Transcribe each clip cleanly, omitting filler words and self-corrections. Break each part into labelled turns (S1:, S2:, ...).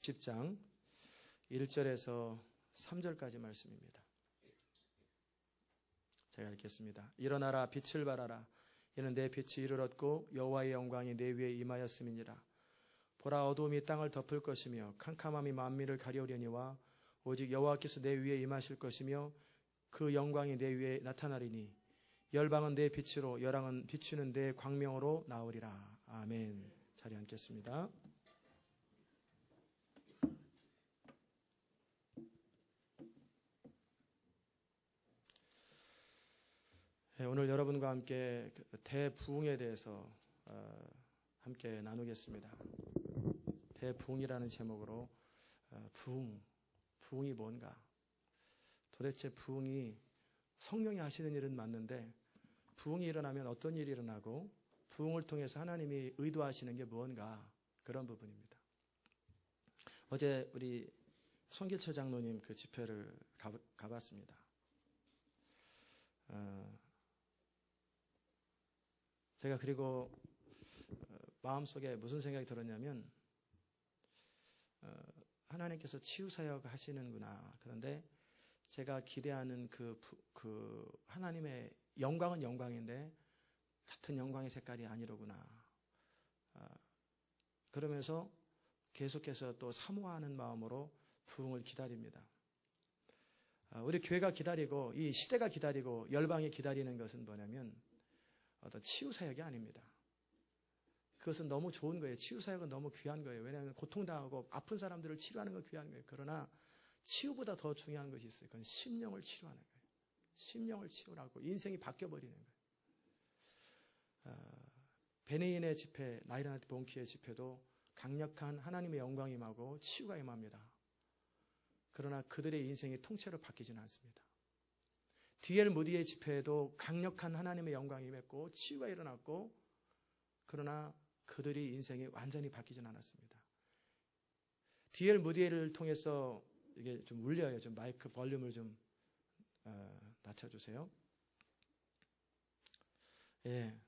S1: 10장 1절에서 3절까지 말씀입니다. 제가 읽겠습니다. 일어나라, 빛을 발하라. 이는 내 빛이 이를 얻고 여호와의 영광이 내 위에 임하였음이니라. 보라, 어두움이 땅을 덮을 것이며 캄캄함이 만민을 가려우려니와 오직 여호와께서 내 위에 임하실 것이며 그 영광이 내 위에 나타나리니 열방은 내 빛으로 열왕은 비추는 내 광명으로 나오리라. 아멘. 자리에 앉겠습니다. 오늘 여러분과 함께 대부흥에 대해서 함께 나누겠습니다. 대부흥이라는 제목으로 부흥이 뭔가? 도대체 부흥이 성령이 하시는 일은 맞는데 부흥이 일어나면 어떤 일이 일어나고 부흥을 통해서 하나님이 의도하시는 게 무언가? 그런 부분입니다. 어제 우리 손길철 장로님 그 집회를 가봤습니다. 제가 그리고 마음속에 무슨 생각이 들었냐면 하나님께서 치유사역 하시는구나. 그런데 제가 기대하는 그 하나님의 영광은 영광인데 같은 영광의 색깔이 아니로구나. 그러면서 계속해서 또 사모하는 마음으로 부흥을 기다립니다. 우리 교회가 기다리고 이 시대가 기다리고 열방이 기다리는 것은 뭐냐면 어떤 치유사역이 아닙니다. 그것은 너무 좋은 거예요. 치유사역은 너무 귀한 거예요. 왜냐하면 고통당하고 아픈 사람들을 치료하는 건 귀한 거예요. 그러나 치유보다 더 중요한 것이 있어요. 그건 심령을 치료하는 거예요. 심령을 치유하고 인생이 바뀌어버리는 거예요. 베네인의 집회, 나이라나트 본키의 집회도 강력한 하나님의 영광이 임하고 치유가 임합니다. 그러나 그들의 인생이 통째로 바뀌지는 않습니다. D.L. 무디의 집회에도 강력한 하나님의 영광이 임했고 치유가 일어났고 그러나 그들이 인생이 완전히 바뀌지는 않았습니다. D.L. 무디를 통해서 이게 좀 울려요. 좀 마이크 볼륨을 좀 낮춰주세요. 예.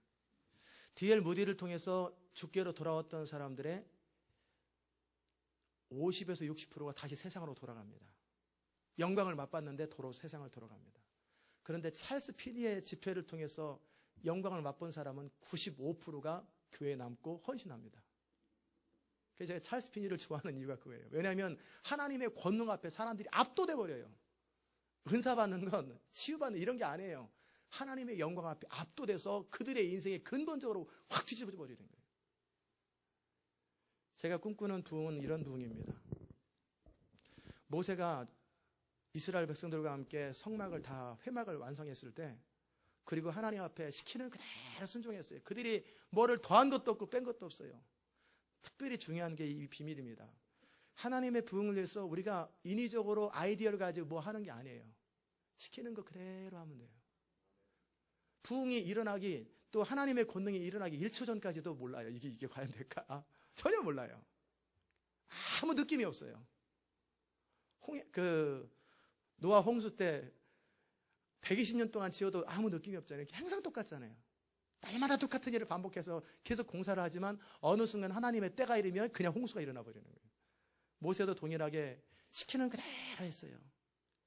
S1: D.L. 무디를 통해서 주께로 돌아왔던 사람들의 50에서 60%가 다시 세상으로 돌아갑니다. 영광을 맛봤는데 도로 세상을 돌아갑니다. 그런데 찰스 피니의 집회를 통해서 영광을 맛본 사람은 95%가 교회에 남고 헌신합니다. 그래서 제가 찰스 피니를 좋아하는 이유가 그거예요. 왜냐하면 하나님의 권능 앞에 사람들이 압도돼 버려요. 은사 받는 건 치유받는 이런 게 아니에요. 하나님의 영광 앞에 압도돼서 그들의 인생에 근본적으로 확 뒤집어져 버리는 거예요. 제가 꿈꾸는 부흥은 이런 부흥입니다. 모세가 이스라엘 백성들과 함께 성막을 다 회막을 완성했을 때 그리고 하나님 앞에 시키는 그대로 순종했어요. 그들이 뭐를 더한 것도 없고 뺀 것도 없어요. 특별히 중요한 게 이 비밀입니다. 하나님의 부흥을 위해서 우리가 인위적으로 아이디어를 가지고 뭐 하는 게 아니에요. 시키는 거 그대로 하면 돼요. 부흥이 일어나기 또 하나님의 권능이 일어나기 1초 전까지도 몰라요. 이게 과연 될까? 전혀 몰라요. 아무 느낌이 없어요. 노아 홍수 때 120년 동안 지어도 아무 느낌이 없잖아요. 항상 똑같잖아요. 날마다 똑같은 일을 반복해서 계속 공사를 하지만 어느 순간 하나님의 때가 이르면 그냥 홍수가 일어나 버리는 거예요. 모세도 동일하게 시키는 그대로 했어요.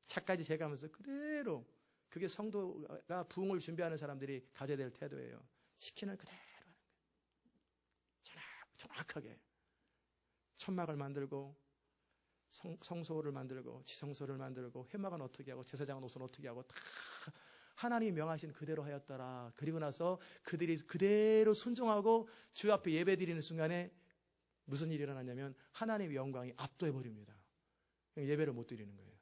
S1: 차까지 재가면서 그대로. 그게 성도가 부흥을 준비하는 사람들이 가져야 될 태도예요. 시키는 그대로 하는 거예요. 정확하게. 천막을 만들고 성소를 만들고 지성소를 만들고 회막은 어떻게 하고 제사장은 옷은 어떻게 하고 다 하나님이 명하신 그대로 하였더라. 그리고 나서 그들이 그대로 순종하고 주 앞에 예배 드리는 순간에 무슨 일이 일어나냐면 하나님의 영광이 압도해버립니다. 예배를 못 드리는 거예요.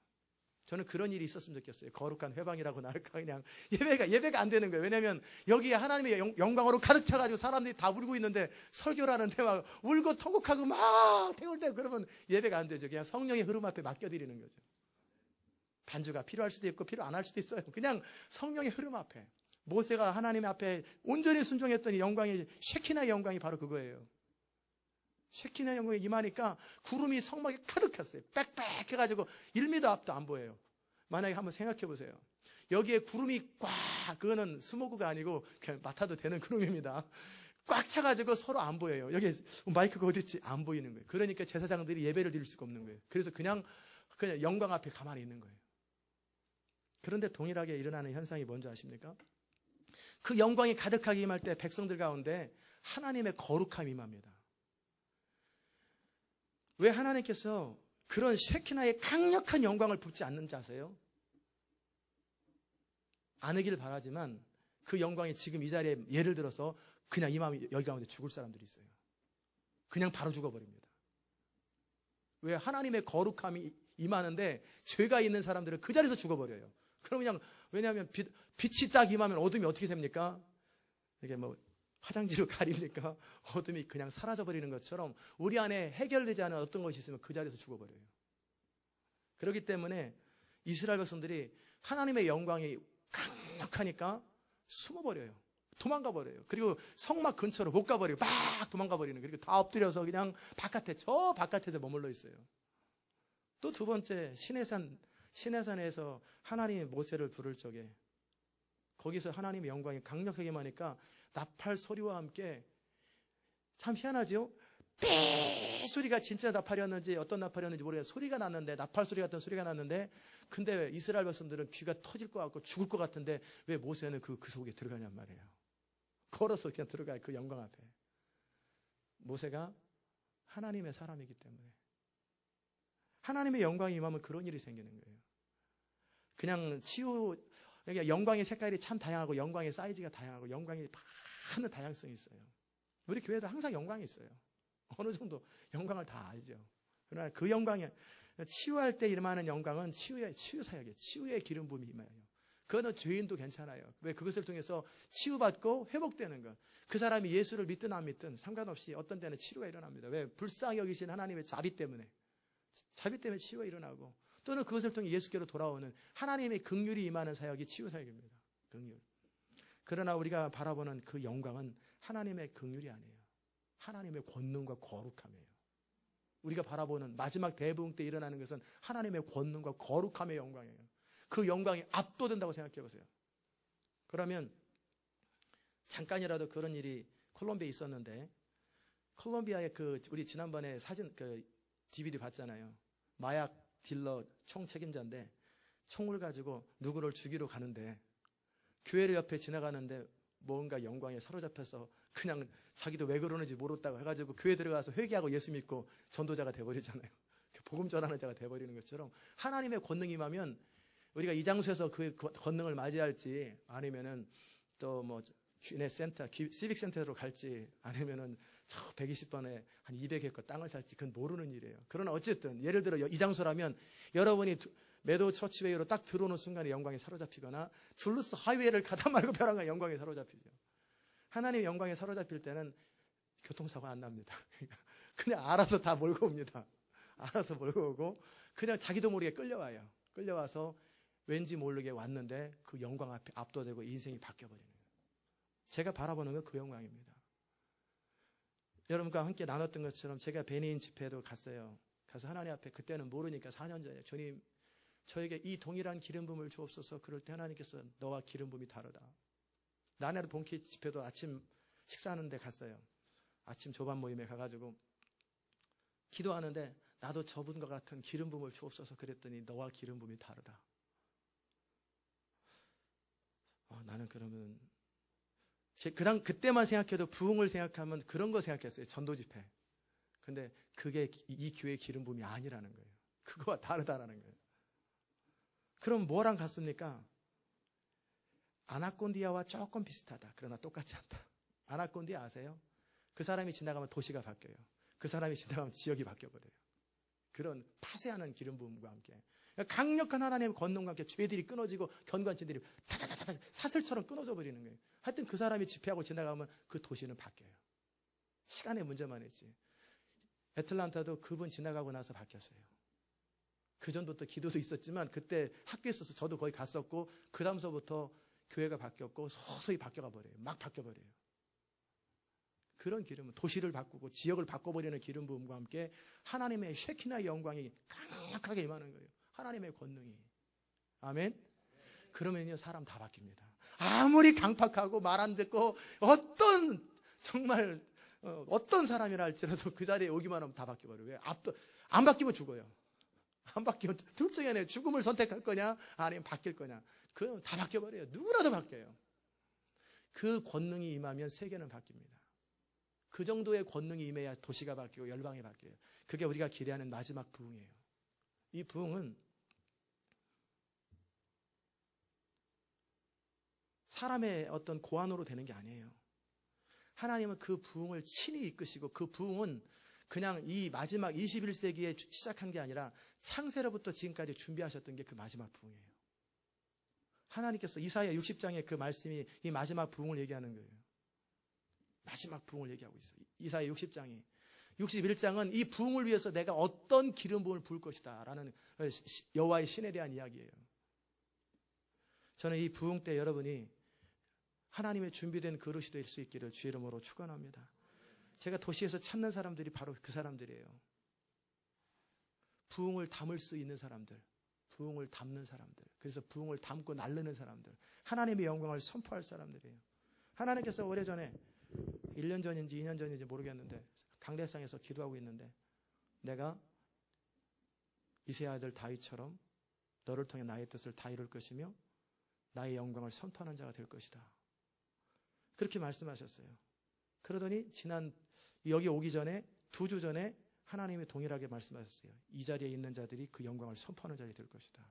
S1: 저는 그런 일이 있었으면 좋겠어요. 거룩한 회방이라고 나를까 그냥 예배가 안 되는 거예요. 왜냐하면 여기에 하나님의 영광으로 가득 차가지고 사람들이 다 울고 있는데 설교를 하는데 막 울고 통곡하고 막 태울대고 그러면 예배가 안 되죠. 그냥 성령의 흐름 앞에 맡겨드리는 거죠. 반주가 필요할 수도 있고 필요 안 할 수도 있어요. 그냥 성령의 흐름 앞에. 모세가 하나님 앞에 온전히 순종했더니 영광이 쉐키나의 영광이 바로 그거예요. 쉐키나 영광이 임하니까 구름이 성막에 가득했어요. 빽빽 해가지고 1m 앞도 안 보여요. 만약에 한번 생각해 보세요. 여기에 구름이 꽉, 그거는 스모그가 아니고 그냥 맡아도 되는 구름입니다. 꽉 차가지고 서로 안 보여요. 여기 마이크가 어디 있지? 안 보이는 거예요. 그러니까 제사장들이 예배를 드릴 수가 없는 거예요. 그래서 그냥 영광 앞에 가만히 있는 거예요. 그런데 동일하게 일어나는 현상이 뭔지 아십니까? 그 영광이 가득하게 임할 때 백성들 가운데 하나님의 거룩함이 임합니다. 왜 하나님께서 그런 쉐키나의 강력한 영광을 붓지 않는지 아세요? 않으길 바라지만 그 영광이 지금 이 자리에 예를 들어서 그냥 임하면 여기 가운데 죽을 사람들이 있어요. 그냥 바로 죽어버립니다. 왜? 하나님의 거룩함이 임하는데 죄가 있는 사람들은 그 자리에서 죽어버려요. 그럼 그냥, 왜냐하면 빛이 딱 임하면 어둠이 어떻게 됩니까? 이게 뭐 화장지로 가립니까? 어둠이 그냥 사라져버리는 것처럼 우리 안에 해결되지 않은 어떤 것이 있으면 그 자리에서 죽어버려요. 그렇기 때문에 이스라엘 백성들이 하나님의 영광이 강력하니까 숨어버려요. 도망가버려요. 그리고 성막 근처로 못 가버리고 막 도망가버리는 거예요. 그리고 다 엎드려서 그냥 저 바깥에서 머물러 있어요. 또 두 번째, 시내산에서 하나님이 모세를 부를 적에 거기서 하나님의 영광이 강력하게 임하니까 나팔 소리와 함께, 참 희한하죠? 삐 소리가 진짜 나팔이었는지 어떤 나팔이었는지 모르겠어요. 소리가 났는데, 나팔 소리 같은 소리가 났는데, 근데 이스라엘 백성들은 귀가 터질 것 같고 죽을 것 같은데 왜 모세는 그 속에 들어가냔 말이에요. 걸어서 그냥 들어가요. 그 영광 앞에. 모세가 하나님의 사람이기 때문에. 하나님의 영광이 임하면 그런 일이 생기는 거예요. 그냥 그러니까 영광의 색깔이 참 다양하고 영광의 사이즈가 다양하고 영광이 많은 다양성이 있어요. 우리 교회도 항상 영광이 있어요. 어느 정도 영광을 다 알죠. 그러나 그 영광이 치유할 때 임하는 영광은 치유 사역이에요. 치유의 기름 부음이 임해요. 그거는 죄인도 괜찮아요. 왜? 그것을 통해서 치유받고 회복되는 것. 그 사람이 예수를 믿든 안 믿든 상관없이 어떤 때는 치료가 일어납니다. 왜? 불쌍히 여기신 하나님의 자비 때문에 치유가 일어나고, 또는 그것을 통해 예수께로 돌아오는 하나님의 긍휼이 임하는 사역이 치유 사역입니다. 긍휼. 그러나 우리가 바라보는 그 영광은 하나님의 긍휼이 아니에요. 하나님의 권능과 거룩함이에요. 우리가 바라보는 마지막 대부흥 때 일어나는 것은 하나님의 권능과 거룩함의 영광이에요. 그 영광이 압도된다고 생각해 보세요. 그러면 잠깐이라도 그런 일이 콜롬비아에 있었는데, 콜롬비아의 우리 지난번에 사진 DVD 봤잖아요. 마약 딜러 총 책임자인데 총을 가지고 누구를 죽이러 가는데 교회를 옆에 지나가는데 뭔가 영광에 사로잡혀서 그냥 자기도 왜 그러는지 모르겠다고 해가지고 교회 들어가서 회개하고 예수 믿고 전도자가 돼버리잖아요. 복음 전하는 자가 돼버리는 것처럼 하나님의 권능이 임하면 우리가 이 장소에서 그 권능을 맞이할지, 아니면은 또 뭐 균의 센터, 시빅 센터로 갈지, 아니면은 저 120번에 한 200헥터 땅을 살지, 그건 모르는 일이에요. 그러나 어쨌든 예를 들어 이 장소라면 여러분이 매도 처치웨이로 딱 들어오는 순간에 영광에 사로잡히거나 둘루스 하이웨이를 가다 말고 벼랑간 영광에 사로잡히죠. 하나님의 영광에 사로잡힐 때는 교통사고 안 납니다. 그냥 알아서 다 몰고 옵니다. 알아서 몰고 오고 그냥 자기도 모르게 끌려와요. 끌려와서 왠지 모르게 왔는데 그 영광 앞에 압도되고 인생이 바뀌어버리는 거예요. 제가 바라보는 건 그 영광입니다. 여러분과 함께 나눴던 것처럼 제가 베니인 집회도 갔어요. 가서 하나님 앞에, 그때는 모르니까 4년 전에, 주님 저에게 이 동일한 기름 부음을 주옵소서. 그럴 때 하나님께서 너와 기름 부음이 다르다. 나네르 본키 집회도 아침 식사하는 데 갔어요. 아침 조반 모임에 가가지고 기도하는데 나도 저분과 같은 기름 부음을 주옵소서 그랬더니 너와 기름 부음이 다르다. 나는 그러면 그때만 생각해도 부흥을 생각하면 그런 거 생각했어요. 전도 집회. 근데 그게 이 교회의 기름 부음이 아니라는 거예요. 그거와 다르다라는 거예요. 그럼 뭐랑 같습니까? 아나콘디아와 조금 비슷하다. 그러나 똑같지 않다. 아나콘디아 아세요? 그 사람이 지나가면 도시가 바뀌어요. 그 사람이 지나가면 지역이 바뀌어버려요. 그런 파쇄하는 기름 부음과 함께, 강력한 하나님의 권능과 함께 죄들이 끊어지고 견관체들이 타다다다다 사슬처럼 끊어져 버리는 거예요. 하여튼 그 사람이 집회하고 지나가면 그 도시는 바뀌어요. 시간의 문제만 했지. 애틀란타도 그분 지나가고 나서 바뀌었어요. 그 전부터 기도도 있었지만 그때 학교에 있어서 저도 거기 갔었고, 그 다음서부터 교회가 바뀌었고 서서히 바뀌어가 버려요. 막 바뀌어버려요. 그런 기름은 도시를 바꾸고 지역을 바꿔버리는 기름 부음과 함께 하나님의 쉐키나의 영광이 강력하게 임하는 거예요. 하나님의 권능이. 아멘. 그러면요 사람 다 바뀝니다. 아무리 강팍하고 말 안 듣고 어떤 정말 어떤 사람이라 할지라도 그 자리에 오기만 하면 다 바뀌어버려요. 왜? 안 바뀌면 죽어요. 안 바뀌면 둘 중에 하나예요. 죽음을 선택할 거냐 아니면 바뀔 거냐. 그건 다 바뀌어버려요. 누구라도 바뀌어요. 그 권능이 임하면 세계는 바뀝니다. 그 정도의 권능이 임해야 도시가 바뀌고 열방이 바뀌어요. 그게 우리가 기대하는 마지막 부흥이에요. 이 부흥은 사람의 어떤 고안으로 되는 게 아니에요. 하나님은 그 부흥을 친히 이끄시고 그 부흥은 그냥 이 마지막 21세기에 시작한 게 아니라 창세로부터 지금까지 준비하셨던 게 그 마지막 부흥이에요. 하나님께서 이사야 60장의 그 말씀이 이 마지막 부흥을 얘기하는 거예요. 마지막 부흥을 얘기하고 있어요. 이사야 60장이. 61장은 이 부흥을 위해서 내가 어떤 기름 부음을 부을 것이다 라는 여호와의 신에 대한 이야기예요. 저는 이 부흥 때 여러분이 하나님의 준비된 그릇이 될 수 있기를 주의 이름으로 축원합니다. 제가 도시에서 찾는 사람들이 바로 그 사람들이에요. 부흥을 담을 수 있는 사람들, 부흥을 담는 사람들, 그래서 부흥을 담고 날르는 사람들, 하나님의 영광을 선포할 사람들이에요. 하나님께서 오래전에 1년 전인지 2년 전인지 모르겠는데 강대상에서 기도하고 있는데 내가 이새의 아들 다윗처럼 너를 통해 나의 뜻을 다 이룰 것이며 나의 영광을 선포하는 자가 될 것이다. 그렇게 말씀하셨어요. 그러더니 여기 오기 전에 2주 전에 하나님이 동일하게 말씀하셨어요. 이 자리에 있는 자들이 그 영광을 선포하는 자들이 될 것이다.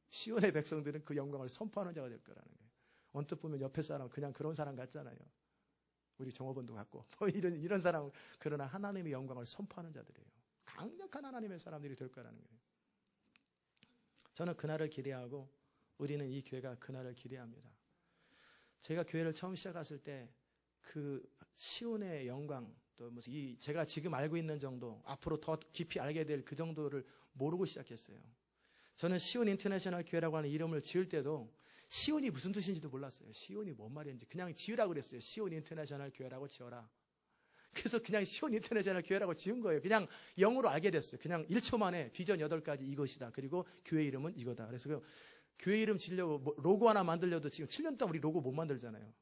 S1: 시온의 백성들은 그 영광을 선포하는 자가 될 거라는 거예요. 언뜻 보면 옆에 사람 그냥 그런 사람 같잖아요. 우리 종업원도 같고 뭐 이런 사람, 그러나 하나님의 영광을 선포하는 자들이에요. 강력한 하나님의 사람들이 될 거라는 거예요. 저는 그날을 기대하고 우리는 이 교회가 그날을 기대합니다. 제가 교회를 처음 시작했을 때 그 시온의 영광, 또 무슨 제가 지금 알고 있는 정도, 앞으로 더 깊이 알게 될 그 정도를 모르고 시작했어요. 저는 시온 인터내셔널 교회라고 하는 이름을 지을 때도 시온이 무슨 뜻인지도 몰랐어요. 시온이 뭔 말인지 그냥 지으라고 그랬어요. 시온 인터내셔널 교회라고 지어라. 그래서 그냥 시온 인터내셔널 교회라고 지은 거예요. 그냥 영어로 알게 됐어요. 그냥 1초 만에 비전 8가지 이것이다. 그리고 교회 이름은 이거다. 그래서 교회 이름 지으려고 로고 하나 만들려도 지금 7년 동안 우리 로고 못 만들잖아요.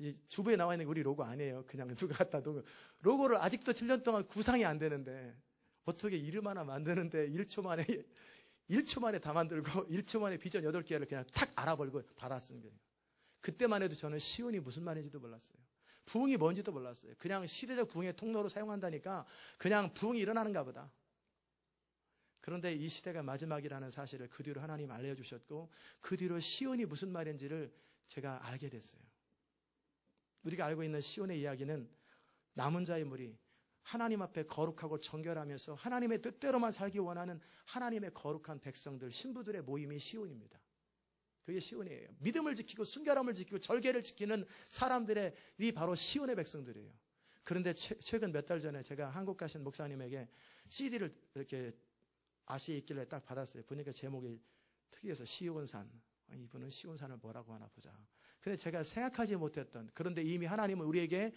S1: 이 주부에 나와 있는 게 우리 로고 아니에요. 그냥 누가 갖다 놓은 로고를 아직도 7년 동안 구상이 안 되는데 어떻게 이름 하나 만드는데 1초 만에 다 만들고 1초 만에 비전 8개를 그냥 탁 알아버리고 받아쓴 거예요. 그때만 해도 저는 시온이 무슨 말인지도 몰랐어요. 부흥이 뭔지도 몰랐어요. 그냥 시대적 부흥의 통로로 사용한다니까 그냥 부흥이 일어나는가 보다. 그런데 이 시대가 마지막이라는 사실을 그 뒤로 하나님 알려주셨고 그 뒤로 시온이 무슨 말인지를 제가 알게 됐어요. 우리가 알고 있는 시온의 이야기는 남은 자의 무리, 하나님 앞에 거룩하고 정결하면서 하나님의 뜻대로만 살기 원하는 하나님의 거룩한 백성들, 신부들의 모임이 시온입니다. 그게 시온이에요. 믿음을 지키고 순결함을 지키고 절개를 지키는 사람들의 이 바로 시온의 백성들이에요. 그런데 최근 몇 달 전에 제가 한국 가신 목사님에게 CD를 이렇게 아시에 있길래 딱 받았어요. 보니까 제목이 특이해서 시온산. 이분은 시온산을 뭐라고 하나 보자. 근데 제가 생각하지 못했던, 그런데 이미 하나님은 우리에게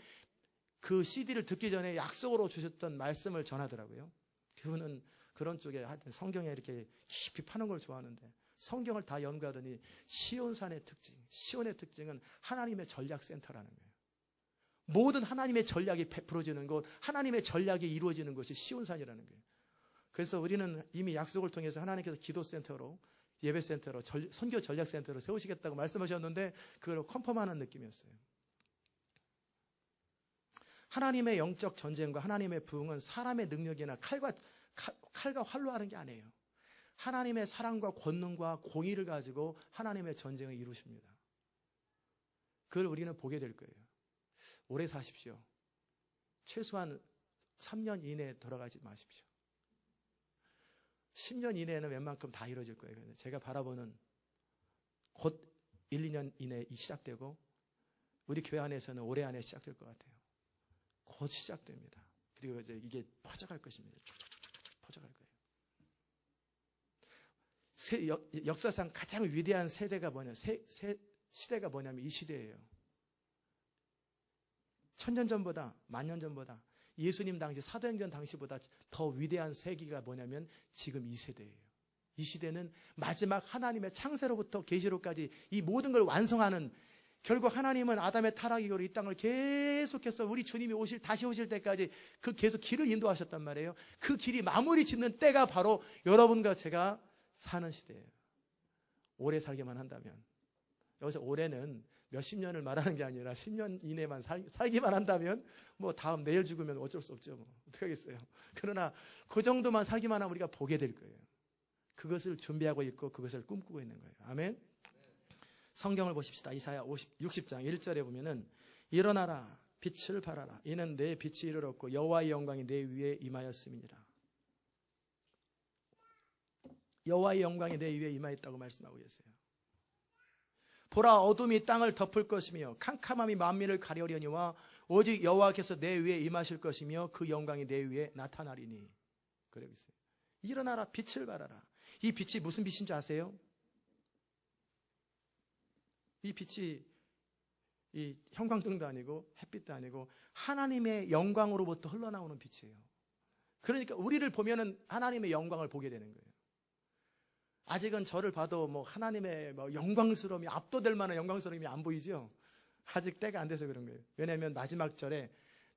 S1: 그 CD를 듣기 전에 약속으로 주셨던 말씀을 전하더라고요. 그분은 그런 쪽에 하여튼 성경에 이렇게 깊이 파는 걸 좋아하는데 성경을 다 연구하더니 시온산의 특징, 시온의 특징은 하나님의 전략센터라는 거예요. 모든 하나님의 전략이 베풀어지는 곳, 하나님의 전략이 이루어지는 것이 시온산이라는 거예요. 그래서 우리는 이미 약속을 통해서 하나님께서 기도센터로, 예배센터로, 선교 전략센터로 세우시겠다고 말씀하셨는데 그걸 컨펌하는 느낌이었어요. 하나님의 영적 전쟁과 하나님의 부흥은 사람의 능력이나 칼과 활로 하는 게 아니에요. 하나님의 사랑과 권능과 공의를 가지고 하나님의 전쟁을 이루십니다. 그걸 우리는 보게 될 거예요. 오래 사십시오. 최소한 3년 이내에 돌아가지 마십시오. 10년 이내에는 웬만큼 다 이루어질 거예요. 제가 바라보는 곧 1, 2년 이내에 시작되고 우리 교회 안에서는 올해 안에 시작될 것 같아요. 곧 시작됩니다. 그리고 이제 이게 퍼져갈 것입니다. 촉촉촉촉 퍼져갈 거예요. 역사상 가장 위대한 세대가 시대가 뭐냐면 이 시대예요. 1000년 전보다, 10,000년 전보다, 예수님 당시, 사도행전 당시보다 더 위대한 세기가 뭐냐면 지금 이 세대예요. 이 시대는 마지막 하나님의 창세로부터 계시로까지 이 모든 걸 완성하는 결국 하나님은 아담의 타락 이후로 이 땅을 계속해서 우리 주님이 다시 오실 때까지 그 계속 길을 인도하셨단 말이에요. 그 길이 마무리 짓는 때가 바로 여러분과 제가 사는 시대예요. 오래 살기만 한다면. 여기서 올해는 몇십 년을 말하는 게 아니라 10년 이내만 살기만 한다면 뭐 다음 내일 죽으면 어쩔 수 없죠. 뭐 어떡하겠어요. 그러나 그 정도만 살기만 하면 우리가 보게 될 거예요. 그것을 준비하고 있고 그것을 꿈꾸고 있는 거예요. 아멘. 성경을 보십시다. 이사야 60장 1절에 보면은 일어나라 빛을 발하라 이는 내 빛이 이르렀고 여호와의 영광이 내 위에 임하였음이니라. 여호와의 영광이 내 위에 임하였다고 말씀하고 계세요. 보라 어둠이 땅을 덮을 것이며 캄캄함이 만민을 가려려니와 오직 여호와께서 내 위에 임하실 것이며 그 영광이 내 위에 나타나리니. 그러고 있어요. 일어나라 빛을 발하라. 이 빛이 무슨 빛인 줄 아세요? 이 빛이 이 형광등도 아니고 햇빛도 아니고 하나님의 영광으로부터 흘러나오는 빛이에요. 그러니까 우리를 보면은 하나님의 영광을 보게 되는 거예요. 아직은 저를 봐도 뭐 하나님의 뭐 영광스러움이 압도될 만한 영광스러움이 안 보이죠? 아직 때가 안 돼서 그런 거예요. 왜냐하면 마지막 절에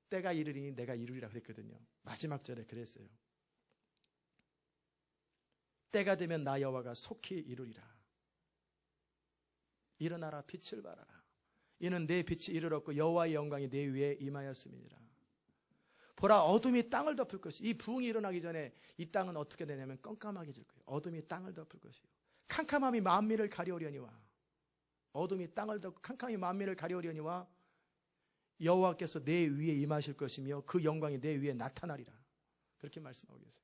S1: 때가 이르리니 내가 이루리라 그랬거든요. 마지막 절에 그랬어요. 때가 되면 나 여호와가 속히 이루리라. 일어나라 빛을 발하라. 이는 내 빛이 이르렀고 여호와의 영광이 내 위에 임하였음이니라. 보라 어둠이 땅을 덮을 것이. 이 부흥이 일어나기 전에 이 땅은 어떻게 되냐면 깜깜하게 질 거예요. 어둠이 땅을 덮을 것이요 캄캄함이 만민을 가려오려니와. 어둠이 땅을 덮고 캄캄함이 만민을 가려오려니와 여호와께서 내 위에 임하실 것이며 그 영광이 내 위에 나타나리라. 그렇게 말씀하고 계세요.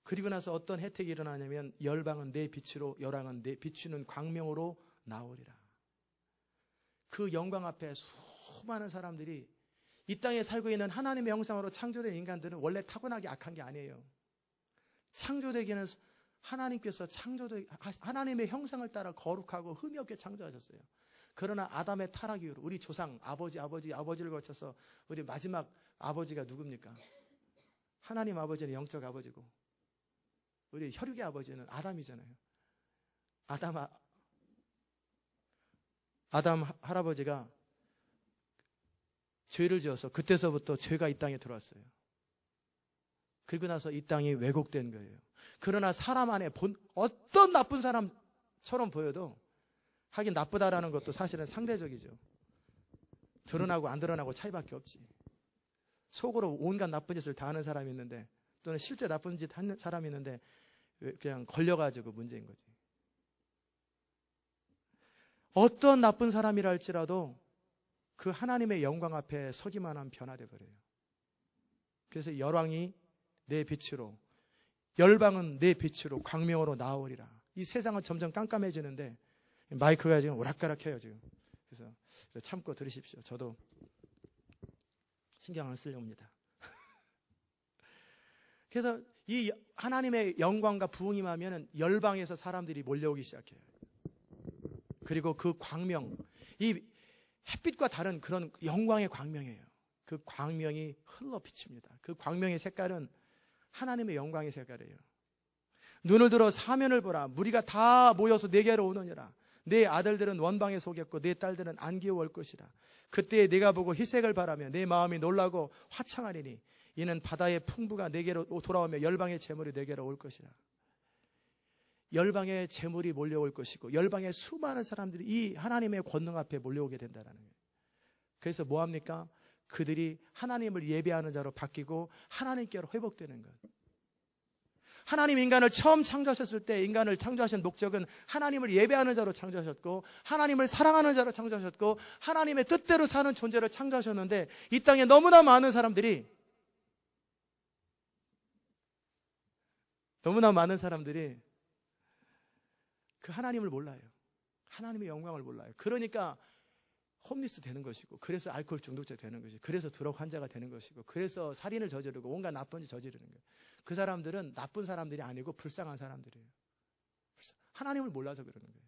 S1: 그리고 나서 어떤 혜택이 일어나냐면 열방은 내 빛으로 열왕은 내 비추는 광명으로 나오리라. 그 영광 앞에 수많은 사람들이 이 땅에 살고 있는 하나님의 형상으로 창조된 인간들은 원래 타고나게 악한 게 아니에요. 창조되기는 하나님께서 하나님의 형상을 따라 거룩하고 흠이 없게 창조하셨어요. 그러나 아담의 타락 이후로 우리 조상 아버지를 거쳐서 우리 마지막 아버지가 누굽니까? 하나님 아버지는 영적 아버지고 우리 혈육의 아버지는 아담이잖아요. 아담 할아버지가 죄를 지어서 그때서부터 죄가 이 땅에 들어왔어요. 그리고 나서 이 땅이 왜곡된 거예요. 그러나 사람 안에 어떤 나쁜 사람처럼 보여도 하긴 나쁘다라는 것도 사실은 상대적이죠. 드러나고 안 드러나고 차이밖에 없지. 속으로 온갖 나쁜 짓을 다 하는 사람이 있는데 또는 실제 나쁜 짓 하는 사람이 있는데 그냥 걸려가지고 문제인 거지. 어떤 나쁜 사람이라 할지라도 그 하나님의 영광 앞에 서기만 하면 변화돼 버려요. 그래서 열왕이 내 빛으로 열방은 내 빛으로 광명으로 나오리라. 이 세상은 점점 깜깜해지는데 마이크가 지금 오락가락해요 지금. 그래서 참고 들으십시오. 저도 신경 안 쓰려옵니다. 그래서 이 하나님의 영광과 부흥이 임하면 열방에서 사람들이 몰려오기 시작해요. 그리고 그 광명, 이 햇빛과 다른 그런 영광의 광명이에요. 그 광명이 흘러 비칩니다. 그 광명의 색깔은 하나님의 영광의 색깔이에요. 눈을 들어 사면을 보라. 무리가 다 모여서 내게로 오느니라. 내 아들들은 원방에 속였고 내 딸들은 안기어 올 것이라. 그때에 내가 보고 희색을 바라며 내 마음이 놀라고 화창하리니 이는 바다의 풍부가 내게로 돌아오며 열방의 재물이 내게로 올 것이라. 열방의 재물이 몰려올 것이고 열방의 수많은 사람들이 이 하나님의 권능 앞에 몰려오게 된다는 거예요. 그래서 뭐합니까? 그들이 하나님을 예배하는 자로 바뀌고 하나님께로 회복되는 것. 하나님 인간을 처음 창조하셨을 때 인간을 창조하신 목적은 하나님을 예배하는 자로 창조하셨고 하나님을 사랑하는 자로 창조하셨고 하나님의 뜻대로 사는 존재로 창조하셨는데 이 땅에 너무나 많은 사람들이 그 하나님을 몰라요. 하나님의 영광을 몰라요. 그러니까 홈리스 되는 것이고 그래서 알코올 중독자 되는 것이고 그래서 드럭 환자가 되는 것이고 그래서 살인을 저지르고 온갖 나쁜 짓 저지르는 거예요. 그 사람들은 나쁜 사람들이 아니고 불쌍한 사람들이에요. 하나님을 몰라서 그러는 거예요.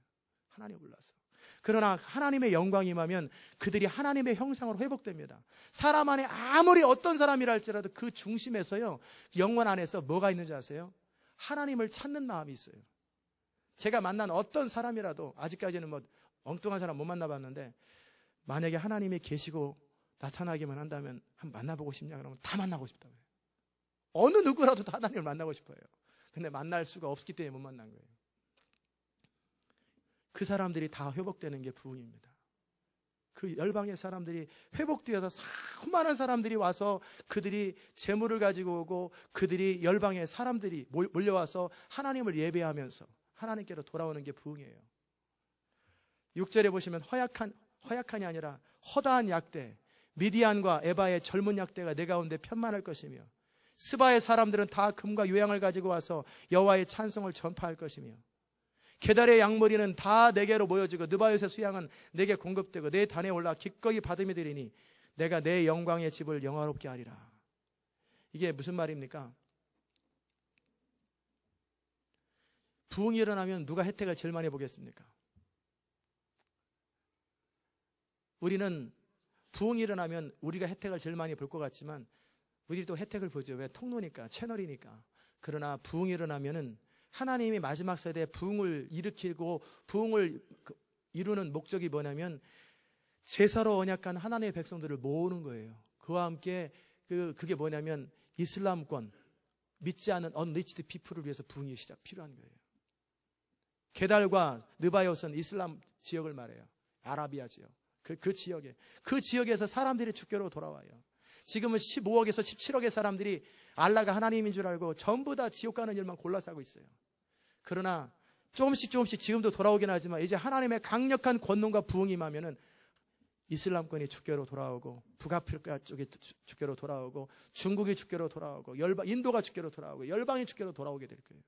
S1: 하나님을 몰라서. 그러나 하나님의 영광이 임하면 그들이 하나님의 형상으로 회복됩니다. 사람 안에 아무리 어떤 사람이라 할지라도 그 중심에서요 영혼 안에서 뭐가 있는지 아세요? 하나님을 찾는 마음이 있어요. 제가 만난 어떤 사람이라도 아직까지는 뭐 엉뚱한 사람 못 만나봤는데 만약에 하나님이 계시고 나타나기만 한다면 한번 만나보고 싶냐 그러면 다 만나고 싶다고 해요. 어느 누구라도 다 하나님을 만나고 싶어요. 근데 만날 수가 없기 때문에 못 만난 거예요. 그 사람들이 다 회복되는 게 부흥입니다. 그 열방의 사람들이 회복되어서 수많은 사람들이 와서 그들이 재물을 가지고 오고 그들이 열방의 사람들이 몰려와서 하나님을 예배하면서 하나님께로 돌아오는 게 부흥이에요. 6절에 보시면 허약한이 아니라 허다한 약대, 미디안과 에바의 젊은 약대가 내 가운데 편만할 것이며 스바의 사람들은 다 금과 요양을 가지고 와서 여호와의 찬송을 전파할 것이며 게달의 양머리는 다 내게로 모여지고 느바요의 수양은 내게 공급되고 내 단에 올라 기꺼이 받음이 되리니 내가 내 영광의 집을 영화롭게 하리라. 이게 무슨 말입니까? 부흥이 일어나면 누가 혜택을 제일 많이 보겠습니까? 우리는 부흥이 일어나면 우리가 혜택을 제일 많이 볼 것 같지만 우리도 혜택을 보죠. 왜? 통로니까, 채널이니까. 그러나 부흥이 일어나면은 하나님이 마지막 세대에 부흥을 일으키고 부흥을 이루는 목적이 뭐냐면 제사로 언약한 하나님의 백성들을 모으는 거예요. 그와 함께 그게 뭐냐면 이슬람권, 믿지 않은 unreached people을 위해서 부흥이 필요한 거예요. 게달과 느바요스는 이슬람 지역을 말해요. 아라비아 지역. 그 지역에서 사람들이 주께로 돌아와요. 지금은 15억에서 17억의 사람들이 알라가 하나님인 줄 알고 전부 다 지옥 가는 일만 골라서 하고 있어요. 그러나 조금씩 지금도 돌아오긴 하지만 이제 하나님의 강력한 권능과 부흥이 임하면은 이슬람권이 주께로 돌아오고 북아프리카 쪽이 주께로 돌아오고 중국이 주께로 돌아오고 인도가 주께로 돌아오고 열방이 주께로 돌아오게 될 거예요.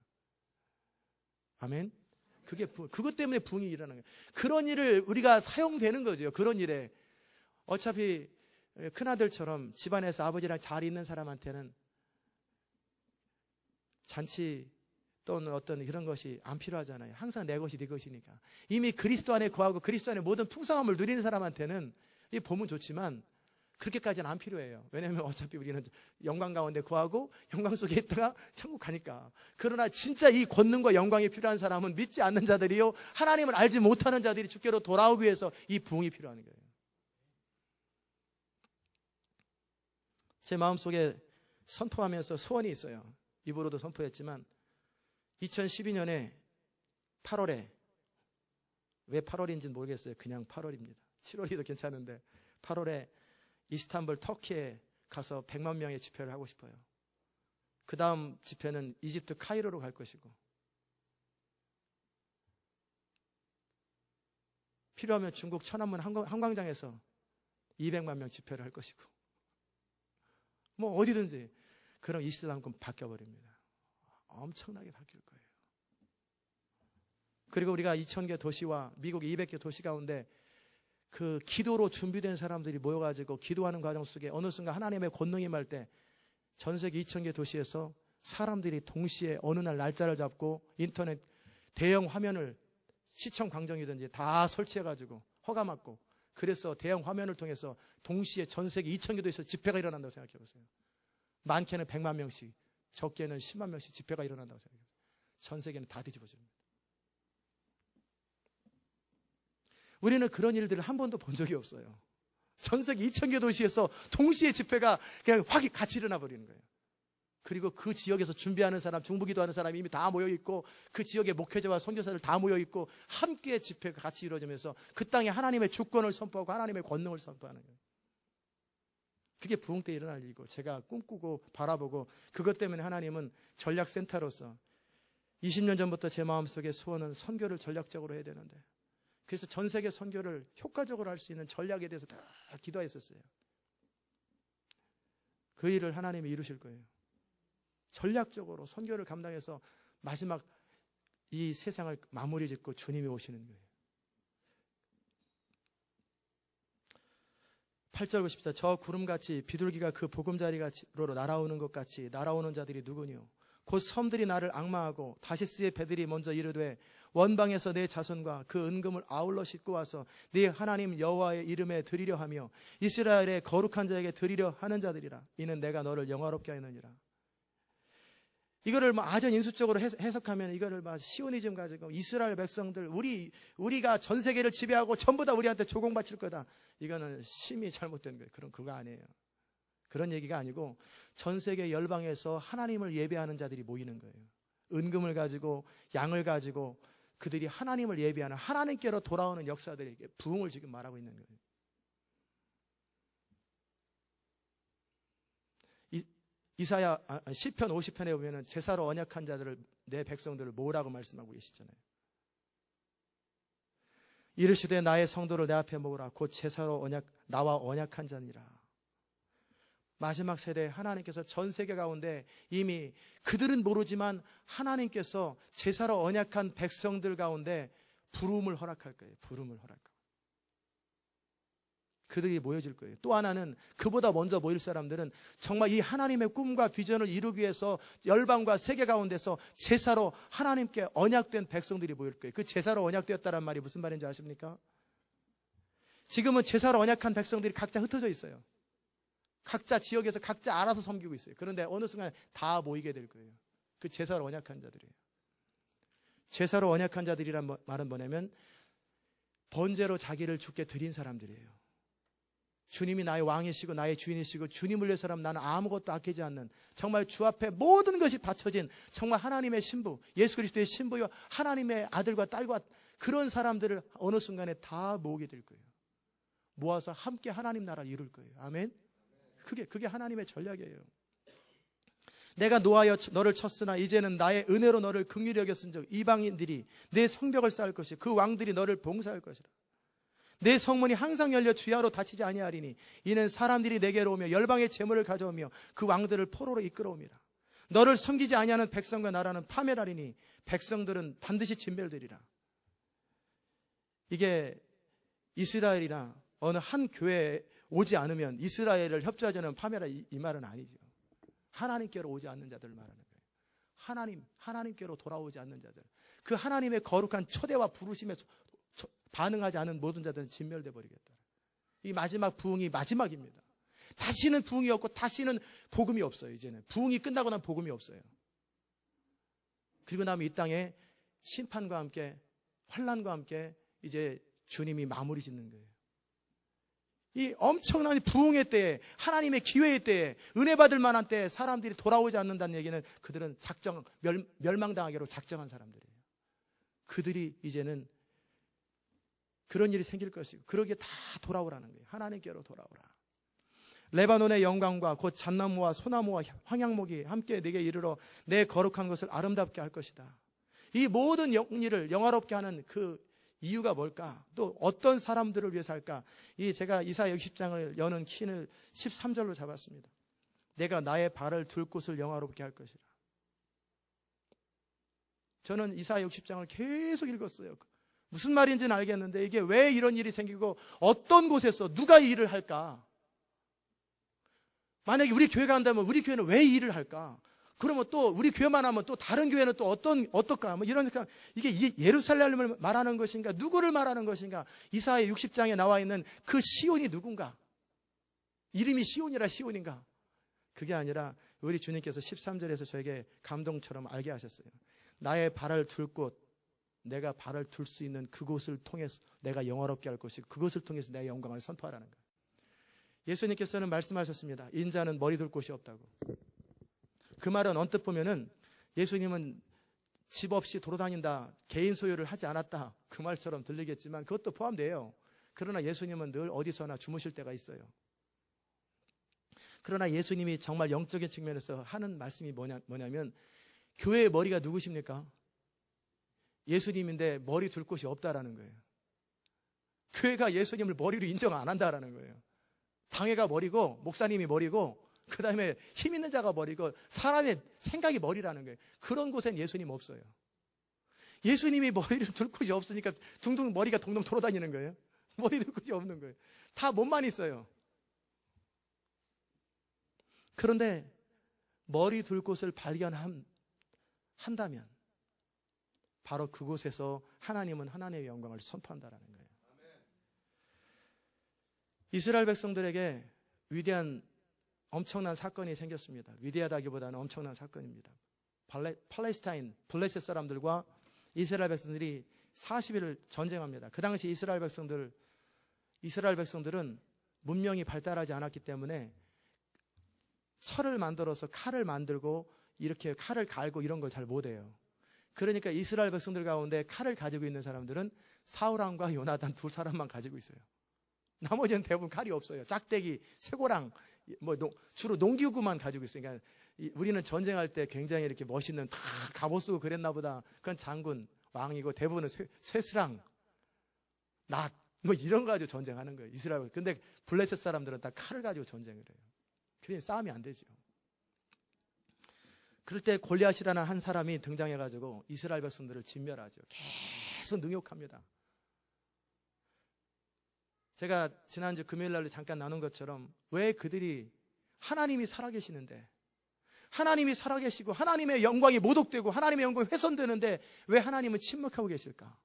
S1: 아멘. 그것 때문에 부흥이 일어나는 거예요. 그런 일을 우리가 사용되는 거죠. 그런 일에 어차피 큰아들처럼 집안에서 아버지랑 잘 있는 사람한테는 잔치 또는 어떤 그런 것이 안 필요하잖아요. 항상 내 것이 네 것이니까. 이미 그리스도 안에 거하고 그리스도 안에 모든 풍성함을 누리는 사람한테는 이 보면 좋지만 그렇게까지는 안 필요해요. 왜냐하면 어차피 우리는 영광 가운데 거하고 영광 속에 있다가 천국 가니까. 그러나 진짜 이 권능과 영광이 필요한 사람은 믿지 않는 자들이요 하나님을 알지 못하는 자들이 주께로 돌아오기 위해서 이 부흥이 필요한 거예요. 제 마음속에 선포하면서 소원이 있어요. 입으로도 선포했지만 2012년에 8월에 왜 8월인지는 모르겠어요. 그냥 8월입니다. 7월이도 괜찮은데 8월에 이스탄불 터키에 가서 100만 명의 집회를 하고 싶어요. 그 다음 집회는 이집트 카이로로 갈 것이고 필요하면 중국 천안문 한광장에서 200만 명 집회를 할 것이고 뭐 어디든지. 그럼 이슬람권 바뀌어버립니다. 엄청나게 바뀔 거예요. 그리고 우리가 2000개 도시와 미국 200개 도시 가운데 그 기도로 준비된 사람들이 모여가지고 기도하는 과정 속에 어느 순간 하나님의 권능이 임할 때 전 세계 2000개 도시에서 사람들이 동시에 어느 날 날짜를 잡고 인터넷 대형 화면을 시청 광장이든지 다 설치해가지고 허가받고 그래서 대형 화면을 통해서 동시에 전 세계 2000개 도시에서 집회가 일어난다고 생각해보세요. 많게는 100만 명씩 적게는 10만 명씩 집회가 일어난다고 생각해요. 전 세계는 다 뒤집어집니다. 우리는 그런 일들을 한 번도 본 적이 없어요. 전 세계 2000개 도시에서 동시에 집회가 그냥 확 같이 일어나 버리는 거예요. 그리고 그 지역에서 준비하는 사람, 중보기도하는 사람이 이미 다 모여있고 그 지역의 목회자와 선교사들 다 모여있고 함께 집회가 같이 이루어지면서 그 땅에 하나님의 주권을 선포하고 하나님의 권능을 선포하는 거예요. 그게 부흥 때 일어날 일이고 제가 꿈꾸고 바라보고 그것 때문에 하나님은 전략센터로서 20년 전부터 제 마음속에 소원은 선교를 전략적으로 해야 되는데 그래서 전 세계 선교를 효과적으로 할 수 있는 전략에 대해서 다 기도했었어요. 그 일을 하나님이 이루실 거예요. 전략적으로 선교를 감당해서 마지막 이 세상을 마무리 짓고 주님이 오시는 거예요. 8절 보십시다. 저 구름같이 비둘기가 그 보금자리로 날아오는 것 같이 날아오는 자들이 누구니요? 곧 섬들이 나를 앙마하고 다시스의 배들이 먼저 이르되 원방에서 내 자손과 그 은금을 아울러 싣고 와서 네 하나님 여호와의 이름에 드리려 하며 이스라엘의 거룩한 자에게 드리려 하는 자들이라. 이는 내가 너를 영화롭게 하느니라. 이거를 아전인수적으로 해석하면 이거를 시오니즘 가지고 이스라엘 백성들 우리가 전 세계를 지배하고 전부 다 우리한테 조공바칠 거다. 이거는 심히 잘못된 거예요. 그거 아니에요. 그런 얘기가 아니고 전 세계 열방에서 하나님을 예배하는 자들이 모이는 거예요. 은금을 가지고 양을 가지고 그들이 하나님을 예배하는 하나님께로 돌아오는 역사들이 부흥을 지금 말하고 있는 거예요. 이사야 시편 50편에 보면은 제사로 언약한 자들을 내 백성들을 모으라고 말씀하고 계시잖아요. 이르시되 나의 성도를 내 앞에 모으라 곧 제사로 나와 언약한 자니라. 마지막 세대에 하나님께서 전 세계 가운데 이미 그들은 모르지만 하나님께서 제사로 언약한 백성들 가운데 부름을 허락할 거예요. 부름을 허락할 거예요. 그들이 모여질 거예요. 또 하나는 그보다 먼저 모일 사람들은 정말 이 하나님의 꿈과 비전을 이루기 위해서 열방과 세계 가운데서 제사로 하나님께 언약된 백성들이 모일 거예요. 그 제사로 언약되었다는 말이 무슨 말인지 아십니까? 지금은 제사로 언약한 백성들이 각자 흩어져 있어요. 각자 지역에서 각자 알아서 섬기고 있어요. 그런데 어느 순간 다 모이게 될 거예요. 그 제사로 언약한 자들이에요. 제사로 언약한 자들이란 말은 뭐냐면 번제로 자기를 주께 드린 사람들이에요. 주님이 나의 왕이시고 나의 주인이시고 주님을 위해서라면 나는 아무것도 아끼지 않는 정말 주 앞에 모든 것이 바쳐진 정말 하나님의 신부, 예수 그리스도의 신부요 하나님의 아들과 딸과 그런 사람들을 어느 순간에 다 모으게 될 거예요. 모아서 함께 하나님 나라를 이룰 거예요. 아멘. 그게 하나님의 전략이에요. 내가 노하여 너를 쳤으나 이제는 나의 은혜로 너를 긍휼히 여겼은즉 이방인들이 내 성벽을 쌓을 것이 그 왕들이 너를 봉사할 것이라. 내 성문이 항상 열려 주야로 닫히지 아니하리니 이는 사람들이 내게로 오며 열방의 재물을 가져오며 그 왕들을 포로로 이끌어옵니다. 너를 섬기지 아니하는 백성과 나라는 파멸하리니 백성들은 반드시 진멸되리라. 이게 이스라엘이나 어느 한 교회에 오지 않으면 이스라엘을 협조하자는 파멸하 이 말은 아니죠. 하나님께로 오지 않는 자들을 말하는 거예요. 하나님께로 돌아오지 않는 자들. 그 하나님의 거룩한 초대와 부르심에 반응하지 않은 모든 자들은 진멸돼 버리겠다. 이 마지막 부흥이 마지막입니다. 다시는 부흥이 없고 다시는 복음이 없어요. 이제는 부흥이 끝나고 난 복음이 없어요. 그리고 나면 이 땅에 심판과 함께 환난과 함께 이제 주님이 마무리 짓는 거예요. 이 엄청난 부흥의 때에 하나님의 기회의 때에 은혜 받을 만한 때에 사람들이 돌아오지 않는다는 얘기는 그들은 멸망당하기로 작정한 사람들이에요. 그들이 이제는 그런 일이 생길 것이고 그러기에 다 돌아오라는 거예요. 하나님께로 돌아오라. 레바논의 영광과 곧 잣나무와 소나무와 황양목이 함께 내게 이르러 내 거룩한 것을 아름답게 할 것이다. 이 모든 일을 영화롭게 하는 그 이유가 뭘까? 또 어떤 사람들을 위해서 할까? 제가 이사야 60장을 여는 킨을 13절로 잡았습니다. 내가 나의 발을 둘 곳을 영화롭게 할 것이라. 저는 이사야 60장을 계속 읽었어요. 무슨 말인지는 알겠는데 이게 왜 이런 일이 생기고 어떤 곳에서 누가 이 일을 할까? 만약에 우리 교회가 한다면 우리 교회는 왜 이 일을 할까? 그러면 또 우리 교회만 하면 또 다른 교회는 또 어떨까? 이러니까 이게 예루살렘을 말하는 것인가? 누구를 말하는 것인가? 이사야 60장에 나와 있는 그 시온이 누군가? 이름이 시온이라 시온인가? 그게 아니라 우리 주님께서 13절에서 저에게 감동처럼 알게 하셨어요. 나의 발을 둘 곳, 내가 발을 둘 수 있는 그곳을 통해서 내가 영화롭게 할 것이고 그것을 통해서 내 영광을 선포하라는 거예요. 예수님께서는 말씀하셨습니다. 인자는 머리 둘 곳이 없다고. 그 말은 언뜻 보면은 예수님은 집 없이 돌아다닌다, 개인 소유를 하지 않았다, 그 말처럼 들리겠지만 그것도 포함돼요. 그러나 예수님은 늘 어디서나 주무실 때가 있어요. 그러나 예수님이 정말 영적인 측면에서 하는 말씀이 뭐냐면 교회의 머리가 누구십니까? 예수님인데 머리 둘 곳이 없다라는 거예요. 교회가 예수님을 머리로 인정 안 한다라는 거예요. 당회가 머리고 목사님이 머리고 그 다음에 힘 있는 자가 머리고 사람의 생각이 머리라는 거예요. 그런 곳엔 예수님 없어요. 예수님이 머리를 둘 곳이 없으니까 둥둥 머리가 동동 돌아다니는 거예요. 머리 둘 곳이 없는 거예요. 다 몸만 있어요. 그런데 머리 둘 곳을 발견한다면 바로 그곳에서 하나님은 하나님의 영광을 선포한다라는 거예요. 이스라엘 백성들에게 위대한 엄청난 사건이 생겼습니다. 위대하다기보다는 엄청난 사건입니다. 팔레스타인, 블레셋 사람들과 이스라엘 백성들이 40일을 전쟁합니다. 그 당시 이스라엘 백성들은 문명이 발달하지 않았기 때문에 철을 만들어서 칼을 만들고 이렇게 칼을 갈고 이런 걸 잘 못해요. 그러니까 이스라엘 백성들 가운데 칼을 가지고 있는 사람들은 사울왕과 요나단 두 사람만 가지고 있어요. 나머지는 대부분 칼이 없어요. 짝대기, 쇠고랑, 주로 농기구만 가지고 있어요. 그러니까 우리는 전쟁할 때 굉장히 이렇게 멋있는 다 갑옷 쓰고 그랬나 보다. 그건 장군, 왕이고 대부분은 쇠스랑, 낫, 이런 거 가지고 전쟁하는 거예요. 이스라엘. 근데 블레셋 사람들은 다 칼을 가지고 전쟁을 해요. 그러니 싸움이 안 되죠. 그럴 때 골리앗이라는 한 사람이 등장해가지고 이스라엘 백성들을 진멸하죠. 계속 능욕합니다. 제가 지난주 금요일날로 잠깐 나눈 것처럼 왜 그들이 하나님이 살아계시는데, 하나님이 살아계시고 하나님의 영광이 모독되고 하나님의 영광이 훼손되는데 왜 하나님은 침묵하고 계실까?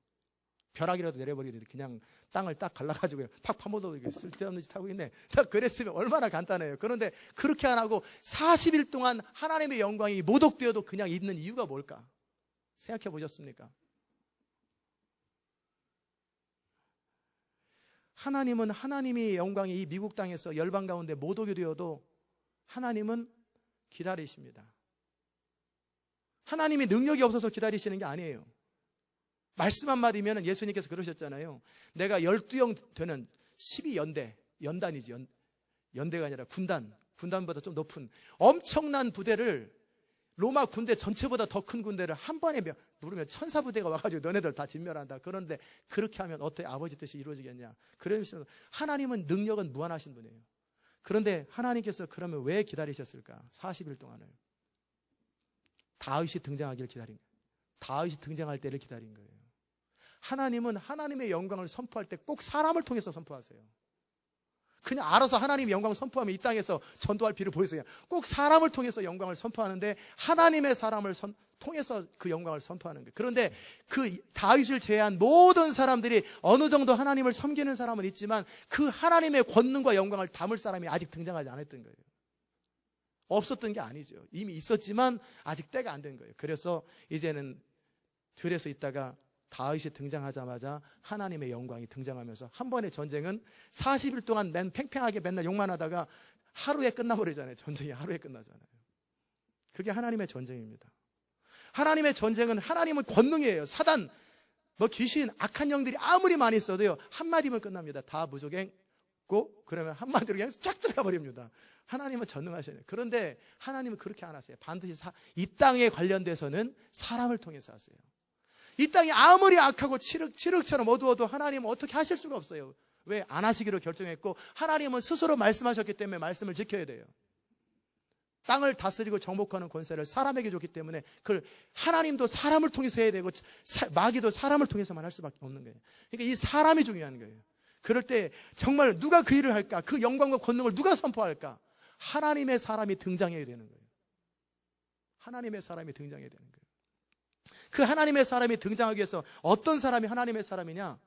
S1: 벼락이라도 내려버리듯이 그냥 땅을 딱 갈라가지고 팍 파묻어 쓸데없는 짓 하고 있네. 딱 그랬으면 얼마나 간단해요. 그런데 그렇게 안 하고 40일 동안 하나님의 영광이 모독되어도 그냥 있는 이유가 뭘까? 생각해 보셨습니까? 하나님은 하나님의 영광이 이 미국 땅에서 열방 가운데 모독이 되어도 하나님은 기다리십니다. 하나님이 능력이 없어서 기다리시는 게 아니에요. 말씀 한마디면 예수님께서 그러셨잖아요. 내가 12형 되는 12연대, 연단이지, 연대가 아니라 군단보다 좀 높은 엄청난 부대를, 로마 군대 전체보다 더 큰 군대를 한 번에 누르면 천사부대가 와가지고 너네들 다 진멸한다. 그런데 그렇게 하면 어떻게 아버지 뜻이 이루어지겠냐. 그러면서 하나님은 능력은 무한하신 분이에요. 그런데 하나님께서 그러면 왜 기다리셨을까? 40일 동안을. 다윗이 등장하기를 기다린 거예요. 다윗이 등장할 때를 기다린 거예요. 하나님은 하나님의 영광을 선포할 때 꼭 사람을 통해서 선포하세요. 그냥 알아서 하나님의 영광을 선포하면 이 땅에서 전도할 필요 보이세요. 꼭 사람을 통해서 영광을 선포하는데 하나님의 사람을 통해서 그 영광을 선포하는 거예요. 그런데 그 다윗을 제외한 모든 사람들이 어느 정도 하나님을 섬기는 사람은 있지만 그 하나님의 권능과 영광을 담을 사람이 아직 등장하지 않았던 거예요. 없었던 게 아니죠. 이미 있었지만 아직 때가 안 된 거예요. 그래서 이제는 들에서 있다가 다윗이 등장하자마자 하나님의 영광이 등장하면서 한 번의 전쟁은 40일 동안 팽팽하게 맨날 욕만 하다가 하루에 끝나버리잖아요. 전쟁이 하루에 끝나잖아요. 그게 하나님의 전쟁입니다. 하나님의 전쟁은, 하나님은 권능이에요. 사단, 귀신, 악한 영들이 아무리 많이 있어도요, 한마디면 끝납니다. 다 무적행고, 그러면 한마디로 그냥 쫙 들어가 버립니다. 하나님은 전능하시네요. 그런데 하나님은 그렇게 안 하세요. 반드시 이 땅에 관련돼서는 사람을 통해서 하세요. 이 땅이 아무리 악하고 칠흑처럼 어두워도 하나님은 어떻게 하실 수가 없어요. 왜? 안 하시기로 결정했고 하나님은 스스로 말씀하셨기 때문에 말씀을 지켜야 돼요. 땅을 다스리고 정복하는 권세를 사람에게 줬기 때문에 그걸 하나님도 사람을 통해서 해야 되고 마귀도 사람을 통해서만 할 수밖에 없는 거예요. 그러니까 이 사람이 중요한 거예요. 그럴 때 정말 누가 그 일을 할까? 그 영광과 권능을 누가 선포할까? 하나님의 사람이 등장해야 되는 거예요. 하나님의 사람이 등장해야 되는 거예요. 그 하나님의 사람이 등장하기 위해서 어떤 사람이 하나님의 사람이냐?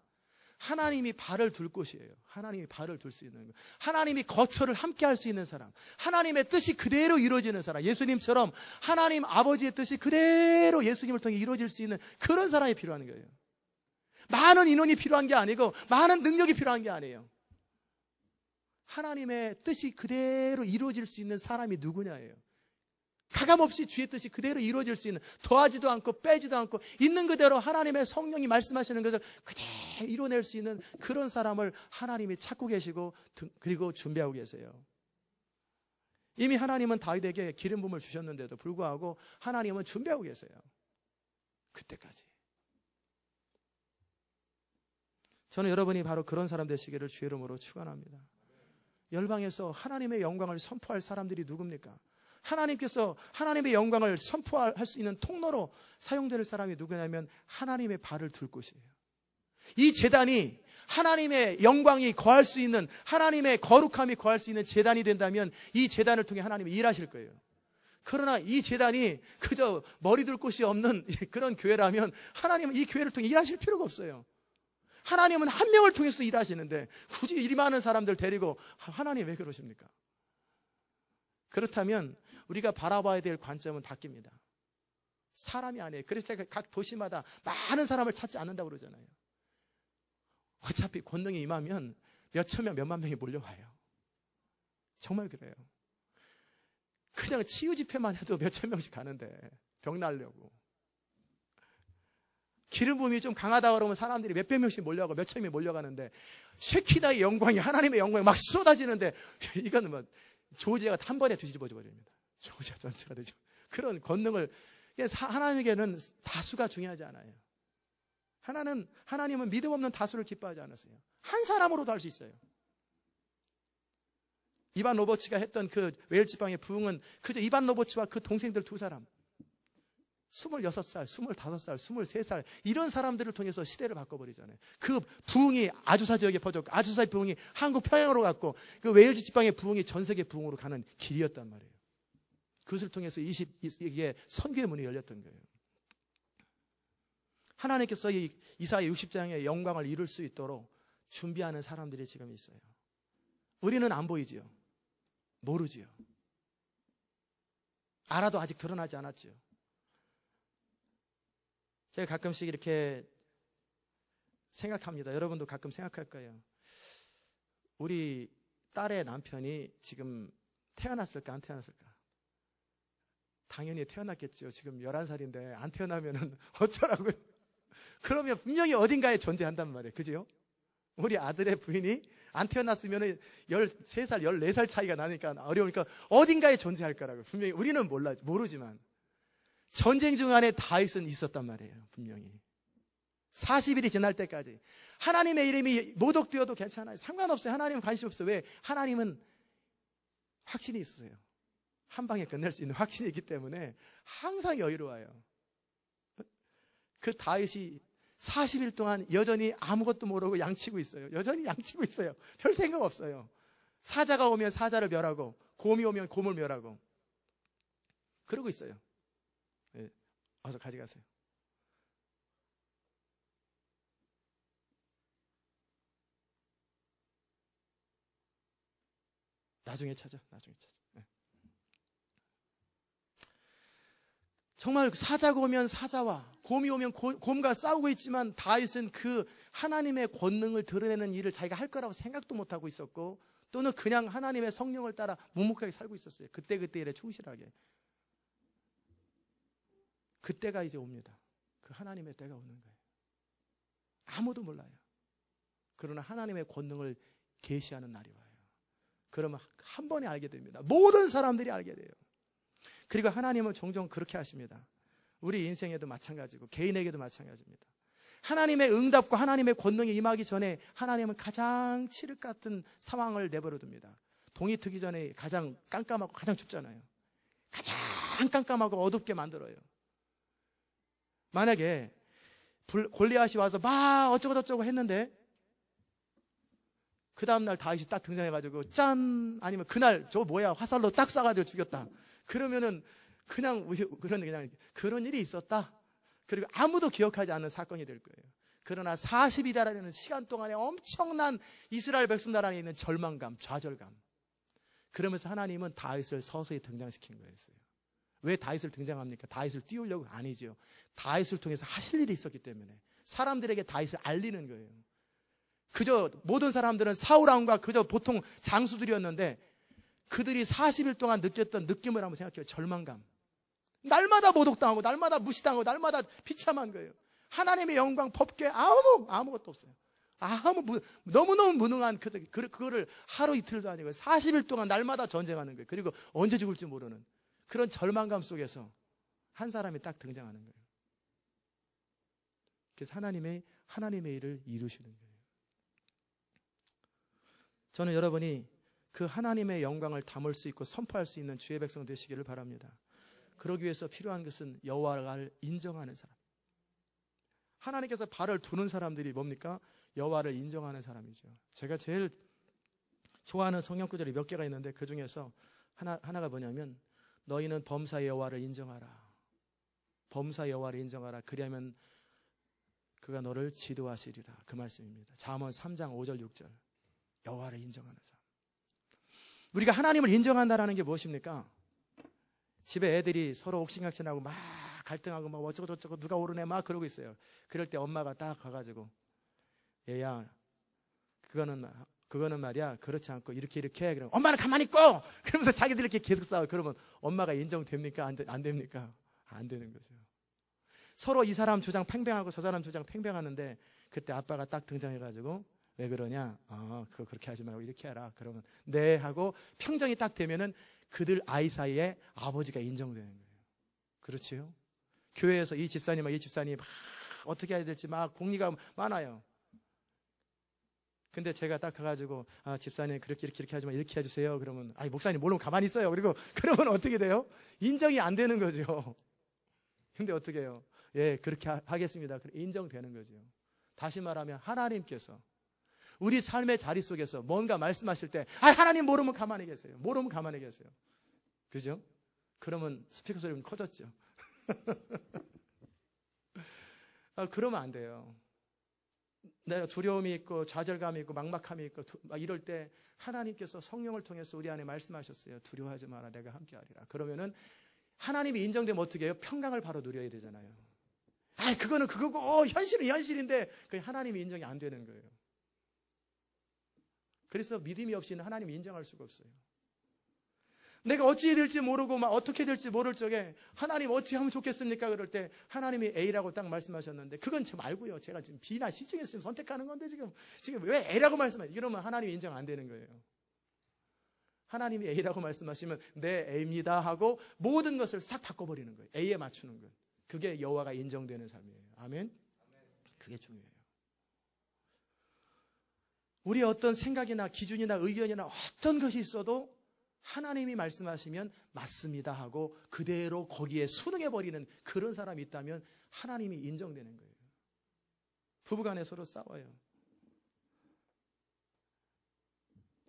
S1: 하나님이 발을 둘 곳이에요. 하나님이 발을 둘 수 있는 거예요. 하나님이 거처를 함께 할 수 있는 사람, 하나님의 뜻이 그대로 이루어지는 사람, 예수님처럼 하나님 아버지의 뜻이 그대로 예수님을 통해 이루어질 수 있는 그런 사람이 필요한 거예요. 많은 인원이 필요한 게 아니고 많은 능력이 필요한 게 아니에요. 하나님의 뜻이 그대로 이루어질 수 있는 사람이 누구냐예요. 가감없이 주의 뜻이 그대로 이루어질 수 있는, 더하지도 않고 빼지도 않고 있는 그대로 하나님의 성령이 말씀하시는 것을 그대로 이뤄낼 수 있는 그런 사람을 하나님이 찾고 계시고 그리고 준비하고 계세요. 이미 하나님은 다윗에게 기름 부음을 주셨는데도 불구하고 하나님은 준비하고 계세요. 그때까지. 저는 여러분이 바로 그런 사람 되시기를 주의 이름으로 축원합니다. 열방에서 하나님의 영광을 선포할 사람들이 누굽니까? 하나님께서 하나님의 영광을 선포할 수 있는 통로로 사용될 사람이 누구냐면 하나님의 발을 둘 곳이에요. 이 제단이 하나님의 영광이 거할 수 있는, 하나님의 거룩함이 거할 수 있는 제단이 된다면 이 제단을 통해 하나님이 일하실 거예요. 그러나 이 제단이 그저 머리 둘 곳이 없는 그런 교회라면 하나님은 이 교회를 통해 일하실 필요가 없어요. 하나님은 한 명을 통해서도 일하시는데 굳이 이 많은 사람들 데리고 하나님 왜 그러십니까? 그렇다면 우리가 바라봐야 될 관점은 바뀝니다. 사람이 아니에요. 그래서 제가 각 도시마다 많은 사람을 찾지 않는다고 그러잖아요. 어차피 권능이 임하면 몇천 명, 몇만 명이 몰려와요. 정말 그래요. 그냥 치유 집회만 해도 몇천 명씩 가는데, 병 나으려고. 기름 부음이 좀 강하다 그러면 사람들이 몇백 명씩 몰려가고 몇천 명이 몰려가는데, 쉐키다의 영광이, 하나님의 영광이 막 쏟아지는데, 이건 뭐 조지아가 한 번에 뒤집어져 버립니다. 조지아 전체가 되죠. 그런 권능을, 하나님에게는 다수가 중요하지 않아요. 하나님은 믿음 없는 다수를 기뻐하지 않으세요. 한 사람으로도 할 수 있어요. 이반 로버츠가 했던 그 웨일 지방의 부흥은 그저 이반 로버츠와 그 동생들 두 사람, 26살, 25살, 23살 이런 사람들을 통해서 시대를 바꿔버리잖아요. 그 부흥이 아주사 지역에 퍼졌고, 아주사의 부흥이 한국 평양으로 갔고, 그 웨일즈 지방의 부흥이 전 세계 부흥으로 가는 길이었단 말이에요. 그것을 통해서 이게 선교의 문이 열렸던 거예요. 하나님께서 이 이사야 60장의 영광을 이룰 수 있도록 준비하는 사람들이 지금 있어요. 우리는 안 보이지요. 모르지요. 알아도 아직 드러나지 않았지요. 제가 가끔씩 이렇게 생각합니다. 여러분도 가끔 생각할 거예요. 우리 딸의 남편이 지금 태어났을까 안 태어났을까? 당연히 태어났겠죠. 지금 11살인데 안 태어나면 어쩌라고요? 그러면 분명히 어딘가에 존재한단 말이에요. 그죠? 우리 아들의 부인이 안 태어났으면 13살, 14살 차이가 나니까 어려우니까 어딘가에 존재할 거라고. 분명히 우리는 모르지만 전쟁 중간에 다윗은 있었단 말이에요. 분명히 40일이 지날 때까지 하나님의 이름이 모독되어도 괜찮아요. 상관없어요. 하나님은 관심 없어요. 왜? 하나님은 확신이 있으세요. 한 방에 끝낼 수 있는 확신이 있기 때문에 항상 여유로워요. 그 다윗이 40일 동안 여전히 아무것도 모르고 양치고 있어요. 여전히 양치고 있어요. 별 생각 없어요. 사자가 오면 사자를 멸하고, 곰이 오면 곰을 멸하고 그러고 있어요. 네, 어서 가져가세요. 나중에 찾아. 네. 정말 사자가 오면 사자와 곰이 오면 곰과 싸우고 있지만 다윗은 그 하나님의 권능을 드러내는 일을 자기가 할 거라고 생각도 못하고 있었고, 또는 그냥 하나님의 성령을 따라 묵묵하게 살고 있었어요. 그때 일에 충실하게. 그때가 이제 옵니다. 그 하나님의 때가 오는 거예요. 아무도 몰라요. 그러나 하나님의 권능을 계시하는 날이 와요. 그러면 한 번에 알게 됩니다. 모든 사람들이 알게 돼요. 그리고 하나님은 종종 그렇게 하십니다. 우리 인생에도 마찬가지고 개인에게도 마찬가지입니다. 하나님의 응답과 하나님의 권능이 임하기 전에 하나님은 가장 칠흑 같은 상황을 내버려 둡니다. 동이 트기 전에 가장 깜깜하고 가장 춥잖아요. 가장 깜깜하고 어둡게 만들어요. 만약에 골리앗이 와서 막 어쩌고저쩌고 했는데 그 다음날 다윗이 딱 등장해가지고 짠! 아니면 그날 저거 뭐야 화살로 딱 쏴가지고 죽였다. 그러면은 그냥 그런 일이 있었다. 그리고 아무도 기억하지 않는 사건이 될 거예요. 그러나 40이라는 시간 동안에 엄청난 이스라엘 백성들 안에 있는 절망감, 좌절감. 그러면서 하나님은 다윗을 서서히 등장시킨 거였어요. 왜 다윗을 등장합니까? 다윗을 띄우려고? 아니죠. 다윗을 통해서 하실 일이 있었기 때문에 사람들에게 다윗을 알리는 거예요. 그저 모든 사람들은 사울 왕과 그저 보통 장수들이었는데 그들이 40일 동안 느꼈던 느낌을 한번 생각해요. 절망감. 날마다 모독당하고 날마다 무시당하고 날마다 비참한 거예요. 하나님의 영광 법궤 아무것도 없어요. 너무너무 무능한 그거를 하루 이틀도 아니고 40일 동안 날마다 전쟁하는 거예요. 그리고 언제 죽을지 모르는 그런 절망감 속에서 한 사람이 딱 등장하는 거예요. 그래서 하나님의 일을 이루시는 거예요. 저는 여러분이 그 하나님의 영광을 담을 수 있고 선포할 수 있는 주의 백성 되시기를 바랍니다. 그러기 위해서 필요한 것은 여호와를 인정하는 사람. 하나님께서 발을 두는 사람들이 뭡니까? 여호와를 인정하는 사람이죠. 제가 제일 좋아하는 성경 구절이 몇 개가 있는데 그 중에서 하나가 뭐냐면 너희는 범사 여호와를 인정하라. 범사 여호와를 인정하라. 그리하면 그가 너를 지도하시리라. 그 말씀입니다. 잠언 3장 5절 6절. 여호와를 인정하는 사람. 우리가 하나님을 인정한다라는 게 무엇입니까? 집에 애들이 서로 옥신각신하고 막 갈등하고 막 어쩌고 저쩌고 누가 오르네 막 그러고 있어요. 그럴 때 엄마가 딱 가가지고 얘야 그거는 말이야 그렇지 않고 이렇게 해. 그러면 엄마는 가만히 있고 그러면서 자기들끼리 계속 싸워. 그러면 엄마가 인정됩니까? 안 됩니까? 안 되는 거죠. 서로 이 사람 주장 팽팽하고 저 사람 주장 팽팽하는데 그때 아빠가 딱 등장해가지고 왜 그러냐? 그거 그렇게 하지 말고 이렇게 해라. 그러면 네 하고 평정이 딱 되면은 그들 아이 사이에 아버지가 인정되는 거예요. 그렇지요? 교회에서 이 집사님과 이 집사님이 막 어떻게 해야 될지 막 공리가 많아요. 근데 제가 딱 가가지고 집사님 이렇게 하지만 이렇게 해주세요. 그러면 목사님 모르면 가만히 있어요. 그러면 어떻게 돼요? 인정이 안 되는 거죠. 근데 어떻게 해요? 예, 그렇게 하겠습니다. 인정되는 거죠. 다시 말하면 하나님께서 우리 삶의 자리 속에서 뭔가 말씀하실 때 하나님 모르면 가만히 계세요. 모르면 가만히 계세요. 그죠? 그러면 스피커 소리는 커졌죠. 그러면 안 돼요. 내가 두려움이 있고 좌절감이 있고 막막함이 있고 막 이럴 때 하나님께서 성령을 통해서 우리 안에 말씀하셨어요. 두려워하지 마라. 내가 함께하리라. 그러면은 하나님이 인정되면 어떻게 해요? 평강을 바로 누려야 되잖아요. 그거는 그거고 현실은 현실인데 그 하나님이 인정이 안 되는 거예요. 그래서 믿음이 없이는 하나님이 인정할 수가 없어요. 내가 어찌 될지 모르고 막 어떻게 될지 모를 적에 하나님 어떻게 하면 좋겠습니까? 그럴 때 하나님이 A라고 딱 말씀하셨는데 그건 저 말고요. 제가 지금 B나 C 중에서 선택하는 건데 지금 왜 A라고 말씀하세요? 이러면 하나님이 인정 안 되는 거예요. 하나님이 A라고 말씀하시면 네 A입니다 하고 모든 것을 싹 바꿔버리는 거예요. A에 맞추는 것. 그게 여호와가 인정되는 삶이에요. 아멘? 그게 중요해요. 우리의 어떤 생각이나 기준이나 의견이나 어떤 것이 있어도 하나님이 말씀하시면 맞습니다 하고 그대로 거기에 순응해버리는 그런 사람이 있다면 하나님이 인정되는 거예요. 부부간에 서로 싸워요.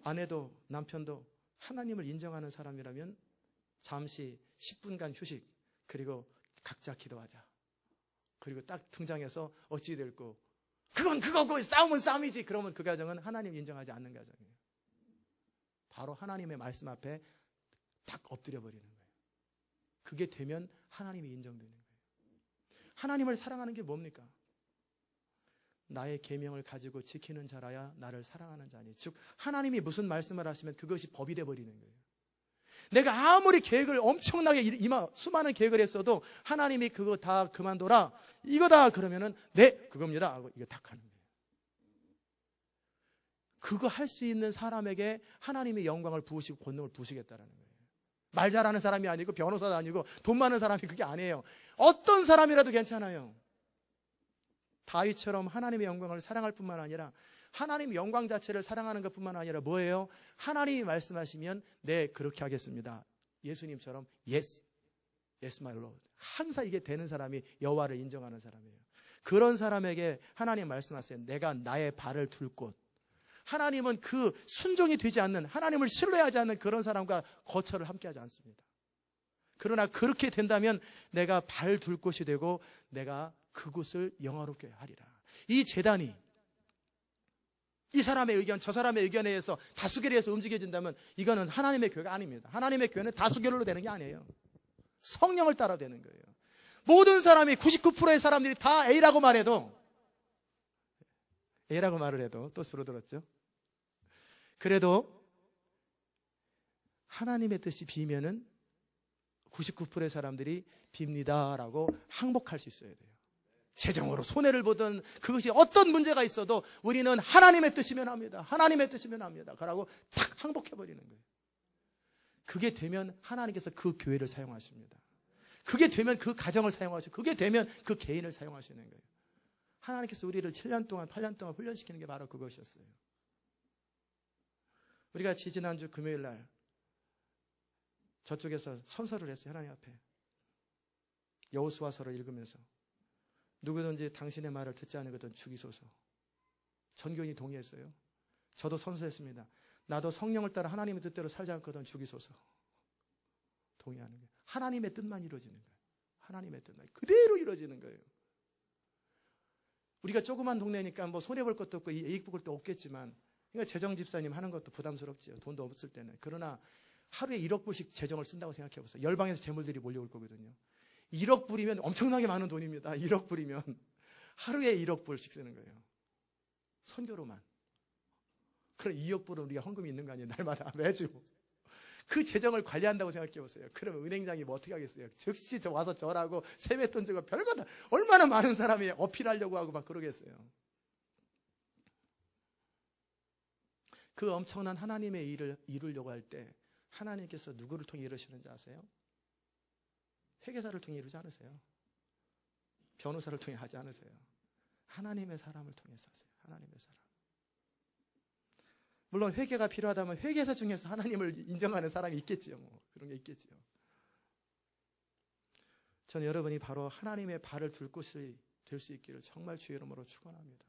S1: 아내도 남편도 하나님을 인정하는 사람이라면 잠시 10분간 휴식, 그리고 각자 기도하자. 그리고 딱 등장해서 어찌 될고 그건 그거고 싸움은 싸움이지. 그러면 그 가정은 하나님 인정하지 않는 가정이에요. 바로 하나님의 말씀 앞에 딱 엎드려 버리는 거예요. 그게 되면 하나님이 인정되는 거예요. 하나님을 사랑하는 게 뭡니까? 나의 계명을 가지고 지키는 자라야 나를 사랑하는 자니. 즉 하나님이 무슨 말씀을 하시면 그것이 법이 돼버리는 거예요. 내가 아무리 계획을 엄청나게 수많은 계획을 했어도 하나님이 그거 다 그만둬라 이거다 그러면은 네 그겁니다 하고 이거 딱 하는 거예요. 그거 할 수 있는 사람에게 하나님의 영광을 부으시고 권능을 부으시겠다라는 거예요. 말 잘하는 사람이 아니고 변호사도 아니고 돈 많은 사람이 그게 아니에요. 어떤 사람이라도 괜찮아요. 다윗처럼 하나님의 영광을 사랑할 뿐만 아니라 하나님의 영광 자체를 사랑하는 것뿐만 아니라 뭐예요? 하나님이 말씀하시면 네 그렇게 하겠습니다. 예수님처럼 Yes, Yes my Lord. 항상 이게 되는 사람이 여호와를 인정하는 사람이에요. 그런 사람에게 하나님 말씀하세요. 내가 나의 발을 둘 곳. 하나님은 그 순종이 되지 않는, 하나님을 신뢰하지 않는 그런 사람과 거처를 함께하지 않습니다. 그러나 그렇게 된다면 내가 발 둘 곳이 되고 내가 그곳을 영화롭게 하리라. 이 제단이 이 사람의 의견, 저 사람의 의견에 의해서 다수결에서 움직여진다면 이거는 하나님의 교회가 아닙니다. 하나님의 교회는 다수결로 되는 게 아니에요. 성령을 따라 되는 거예요. 모든 사람이 99%의 사람들이 다 A라고 말해도 A라고 말을 해도 또 줄어들었죠. 그래도 하나님의 뜻이 비면은 99%의 사람들이 빕니다라고 항복할 수 있어야 돼요. 재정으로 손해를 보든 그것이 어떤 문제가 있어도 우리는 하나님의 뜻이면 합니다. 하나님의 뜻이면 합니다. 그러고 탁 항복해버리는 거예요. 그게 되면 하나님께서 그 교회를 사용하십니다. 그게 되면 그 가정을 사용하시고 그게 되면 그 개인을 사용하시는 거예요. 하나님께서 우리를 7년 동안 8년 동안 훈련시키는 게 바로 그것이었어요. 우리가 지난주 금요일 날 저쪽에서 선서를 했어요. 하나님 앞에 여호수아서를 읽으면서 누구든지 당신의 말을 듣지 않으거든 죽이소서. 전교인이 동의했어요. 저도 선서했습니다. 나도 성령을 따라 하나님의 뜻대로 살지 않거든 죽이소서. 동의하는 거예요. 하나님의 뜻만 이루어지는 거예요. 하나님의 뜻만 그대로 이루어지는 거예요. 우리가 조그만 동네니까 뭐 손해볼 것도 없고 이익 볼 것도 없겠지만, 그러니까 재정 집사님 하는 것도 부담스럽지요. 돈도 없을 때는. 그러나 하루에 1억 불씩 재정을 쓴다고 생각해 보세요. 열방에서 재물들이 몰려올 거거든요. 1억 불이면 엄청나게 많은 돈입니다. 1억 불이면 하루에 1억 불씩 쓰는 거예요. 선교로만. 그럼 2억 불은 우리가 헌금이 있는 거 아니에요? 날마다 매주. 그 재정을 관리한다고 생각해 보세요. 그러면 은행장이 뭐 어떻게 하겠어요? 즉시 저 와서 절하고 세뱃돈 주고 별거 다 얼마나 많은 사람이 어필하려고 하고 막 그러겠어요. 그 엄청난 하나님의 일을 이루려고 할 때 하나님께서 누구를 통해 이루시는지 아세요? 회계사를 통해 이루지 않으세요. 변호사를 통해 하지 않으세요. 하나님의 사람을 통해서 하세요. 하나님의 사람. 물론 회개가 필요하다면 회계사 중에서 하나님을 인정하는 사람이 있겠지요. 뭐 그런 게 있겠지요. 저는 여러분이 바로 하나님의 발을 둘 곳이 될 수 있기를 정말 주의 이름으로 축원합니다.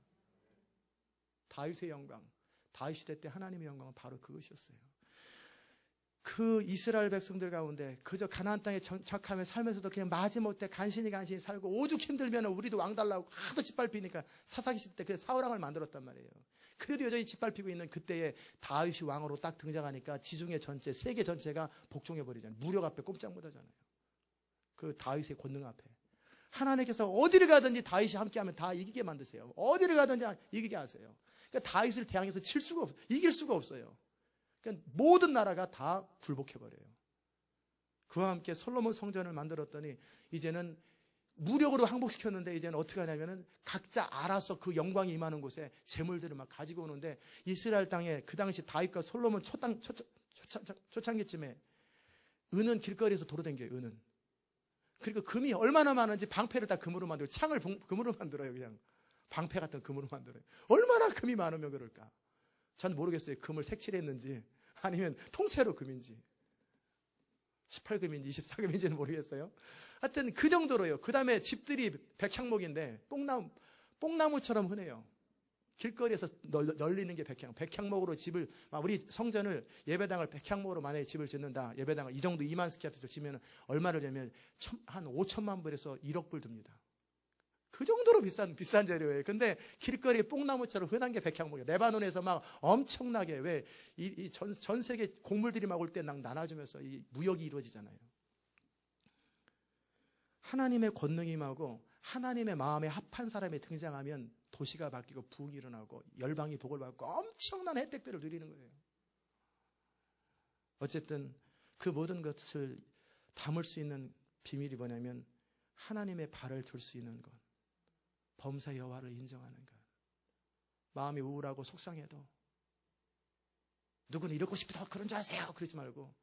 S1: 다윗의 영광, 다윗 시대 때 하나님의 영광은 바로 그것이었어요. 그 이스라엘 백성들 가운데 그저 가나안 땅에 정착하며 살면서도 그냥 마지못해 간신히 살고 오죽 힘들면 우리도 왕 달라고 하도 짓밟히니까 사사기 시대 때 그 사울왕을 만들었단 말이에요. 그래도 여전히 짓밟히고 있는 그때에 다윗이 왕으로 딱 등장하니까 지중해 전체, 세계 전체가 복종해버리잖아요. 무력 앞에 꼼짝 못하잖아요. 그 다윗의 권능 앞에. 하나님께서 어디를 가든지 다윗이 함께하면 다 이기게 만드세요. 어디를 가든지 이기게 하세요. 그러니까 다윗을 대항해서 이길 수가 없어요. 그러니까 모든 나라가 다 굴복해버려요. 그와 함께 솔로몬 성전을 만들었더니 이제는 무력으로 항복시켰는데 이제는 어떻게 하냐면은 각자 알아서 그 영광이 임하는 곳에 재물들을 막 가지고 오는데 이스라엘 땅에 그 당시 다윗과 솔로몬 초창기쯤에 은은 길거리에서 돌아다녀요. 은은. 그리고 금이 얼마나 많은지 방패를 다 금으로 만들고 창을 금으로 만들어요. 그냥 방패 같은 금으로 만들어요. 얼마나 금이 많으면 그럴까? 전 모르겠어요. 금을 색칠했는지 아니면 통째로 금인지 18금인지 24금인지는 모르겠어요. 하여튼 그 정도로요. 그 다음에 집들이 백향목인데 뽕나무처럼 흔해요. 길거리에서 널리는 게 백향목으로 집을, 우리 성전을 예배당을 백향목으로 만약에 집을 짓는다. 예배당을 이 정도 2만 스퀘어피트를 지면 얼마를 재면 한 5천만 불에서 1억 불 듭니다. 그 정도로 비싼 재료예요. 근데 길거리에 뽕나무처럼 흔한 게 백향목이에요. 레바논에서 막 엄청나게 전 세계 곡물들이 막 올 때 나눠주면서 이 무역이 이루어지잖아요. 하나님의 권능이 임하고 하나님의 마음에 합한 사람이 등장하면 도시가 바뀌고 부흥이 일어나고 열방이 복을 받고 엄청난 혜택들을 누리는 거예요. 어쨌든 그 모든 것을 담을 수 있는 비밀이 뭐냐면 하나님의 발을 둘 수 있는 것. 범사 여호와를 인정하는 것. 마음이 우울하고 속상해도 누구는 이러고 싶다 그런 줄 아세요. 그러지 말고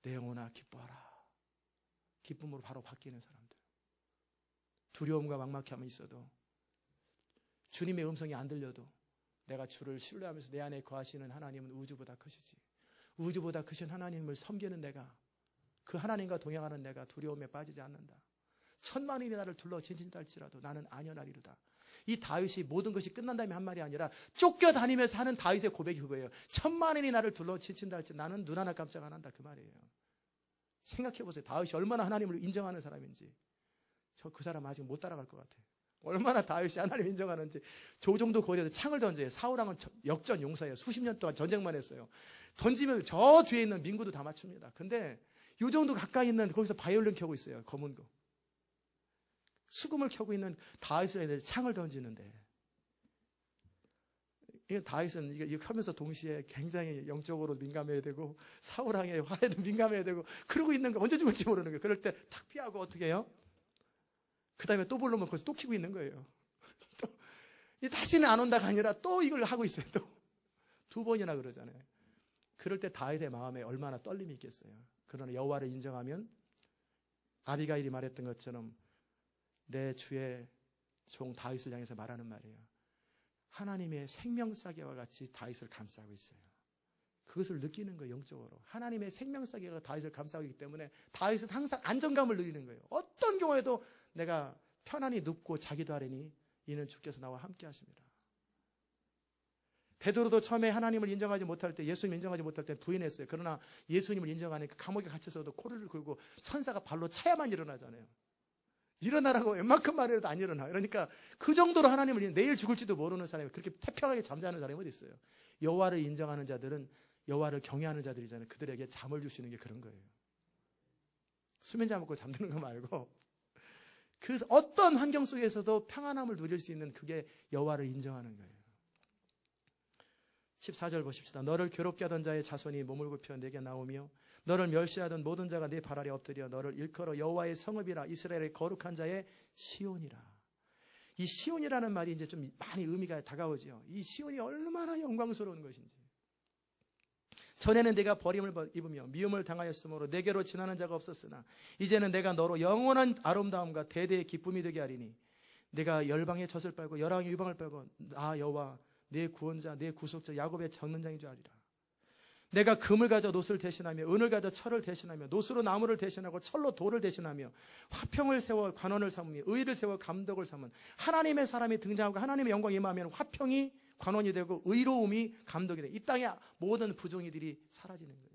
S1: 내 영혼아 기뻐하라. 기쁨으로 바로 바뀌는 사람들. 두려움과 막막함이 있어도 주님의 음성이 안 들려도 내가 주를 신뢰하면서 내 안에 거하시는 하나님은 우주보다 크시지. 우주보다 크신 하나님을 섬기는 내가, 그 하나님과 동행하는 내가 두려움에 빠지지 않는다. 천만인이 나를 둘러 진진달지라도 나는 안연하리로다. 이 다윗이 모든 것이 끝난 다음에 한 말이 아니라 쫓겨다니면서 하는 다윗의 고백이 그거예요. 천만인이 나를 둘러 진진달지 나는 눈 하나 깜짝 안 한다. 그 말이에요. 생각해보세요. 다윗이 얼마나 하나님을 인정하는 사람인지. 저 그 사람 아직 못 따라갈 것 같아요. 얼마나 다윗이 하나님을 인정하는지. 조정도 거리에서 창을 던져요. 사울왕은 역전 용사예요. 수십 년 동안 전쟁만 했어요. 던지면 저 뒤에 있는 민구도 다 맞춥니다. 근데 요 정도 가까이 있는 거기서 바이올린 켜고 있어요. 검은 거. 수금을 켜고 있는 다윗을 창을 던지는데 다윗은 이거 하면서 동시에 굉장히 영적으로 민감해야 되고 사울왕의 화에도 민감해야 되고 그러고 있는 거 언제 죽을지 모르는 거예요. 그럴 때 탁 피하고 어떻게 해요? 그 다음에 또 불러면 거기서 또 키고 있는 거예요. 또 다시는 안 온다가 아니라 또 이걸 하고 있어요. 또 두 번이나 그러잖아요. 그럴 때 다윗의 마음에 얼마나 떨림이 있겠어요. 그러나 여호와를 인정하면 아비가일이 말했던 것처럼 내 주의 종 다윗을 향해서 말하는 말이에요. 하나님의 생명사계와 같이 다윗을 감싸고 있어요. 그것을 느끼는 거예요. 영적으로. 하나님의 생명사계가 다윗을 감싸고 있기 때문에 다윗은 항상 안정감을 누리는 거예요. 어떤 경우에도 내가 편안히 눕고 자기도 하리니 이는 주께서 나와 함께 하십니다. 베드로도 처음에 하나님을 인정하지 못할 때, 예수님 인정하지 못할 때 부인했어요. 그러나 예수님을 인정하니까 감옥에 갇혀서도 코를 긁고 천사가 발로 차야만 일어나잖아요. 일어나라고 웬만큼 말해도 안 일어나. 그러니까 그 정도로 하나님을 내일 죽을지도 모르는 사람이 그렇게 태평하게 잠자는 사람이 어디 있어요. 여호와를 인정하는 자들은 여호와를 경외하는 자들이잖아요. 그들에게 잠을 줄 수 있는 게 그런 거예요. 수면제 먹고 잠드는 거 말고 그 어떤 환경 속에서도 평안함을 누릴 수 있는 그게 여호와를 인정하는 거예요. 14절 보십시다. 너를 괴롭게 하던 자의 자손이 몸을 굽혀 내게 나오며 너를 멸시하던 모든 자가 네 발 아래 엎드려 너를 일컬어 여호와의 성읍이라 이스라엘의 거룩한 자의 시온이라. 이 시온이라는 말이 이제 좀 많이 의미가 다가오죠. 이 시온이 얼마나 영광스러운 것인지. 전에는 내가 버림을 입으며 미움을 당하였으므로 내게로 지나는 자가 없었으나 이제는 내가 너로 영원한 아름다움과 대대의 기쁨이 되게 하리니 내가 열방의 젖을 빨고 열왕의 유방을 빨고 나 여호와 내 구원자 내 구속자 야곱의 전능장인 줄 아리라. 내가 금을 가져 노스를 대신하며 은을 가져 철을 대신하며 노스로 나무를 대신하고 철로 돌을 대신하며 화평을 세워 관원을 삼으며 의를 세워 감독을 삼은 하나님의 사람이 등장하고 하나님의 영광이 임하면 화평이 관원이 되고 의로움이 감독이 되고 이 땅의 모든 부정이들이 사라지는 거예요.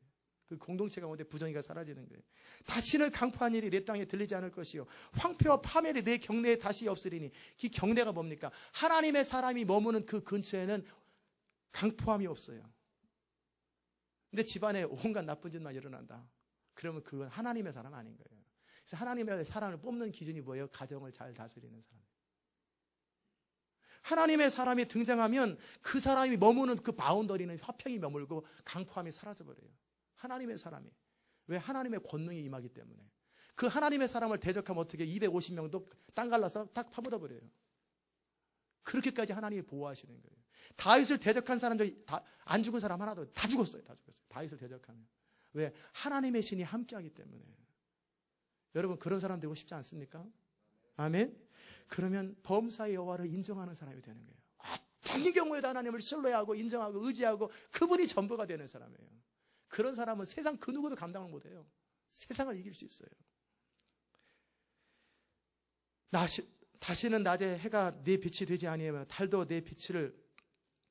S1: 그 공동체 가운데 부정이가 사라지는 거예요. 다시는 강포한 일이 내 땅에 들리지 않을 것이요 황폐와 파멸이 내 경내에 다시 없으리니 이 경내가 뭡니까? 하나님의 사람이 머무는 그 근처에는 강포함이 없어요. 근데 집안에 온갖 나쁜 짓만 일어난다. 그러면 그건 하나님의 사람 아닌 거예요. 그래서 하나님의 사람을 뽑는 기준이 뭐예요? 가정을 잘 다스리는 사람. 하나님의 사람이 등장하면 그 사람이 머무는 그 바운더리는 화평이 머물고 강포함이 사라져버려요. 하나님의 사람이. 왜? 하나님의 권능이 임하기 때문에. 그 하나님의 사람을 대적하면 어떻게 250명도 땅 갈라서 딱 파묻어버려요. 그렇게까지 하나님이 보호하시는 거예요. 다윗을 대적한 사람들 안 죽은 사람 하나도 다 죽었어요. 다 죽었어요. 다윗을 대적하면. 왜? 하나님의 신이 함께하기 때문에. 여러분 그런 사람 되고 싶지 않습니까? 아멘. 그러면 범사의 여호와를 인정하는 사람이 되는 거예요. 어떤 경우에도 하나님을 신뢰하고 인정하고 의지하고 그분이 전부가 되는 사람이에요. 그런 사람은 세상 그 누구도 감당을 못해요. 세상을 이길 수 있어요. 다시는 낮에 해가 네 빛이 되지 아니하며 달도 내 빛을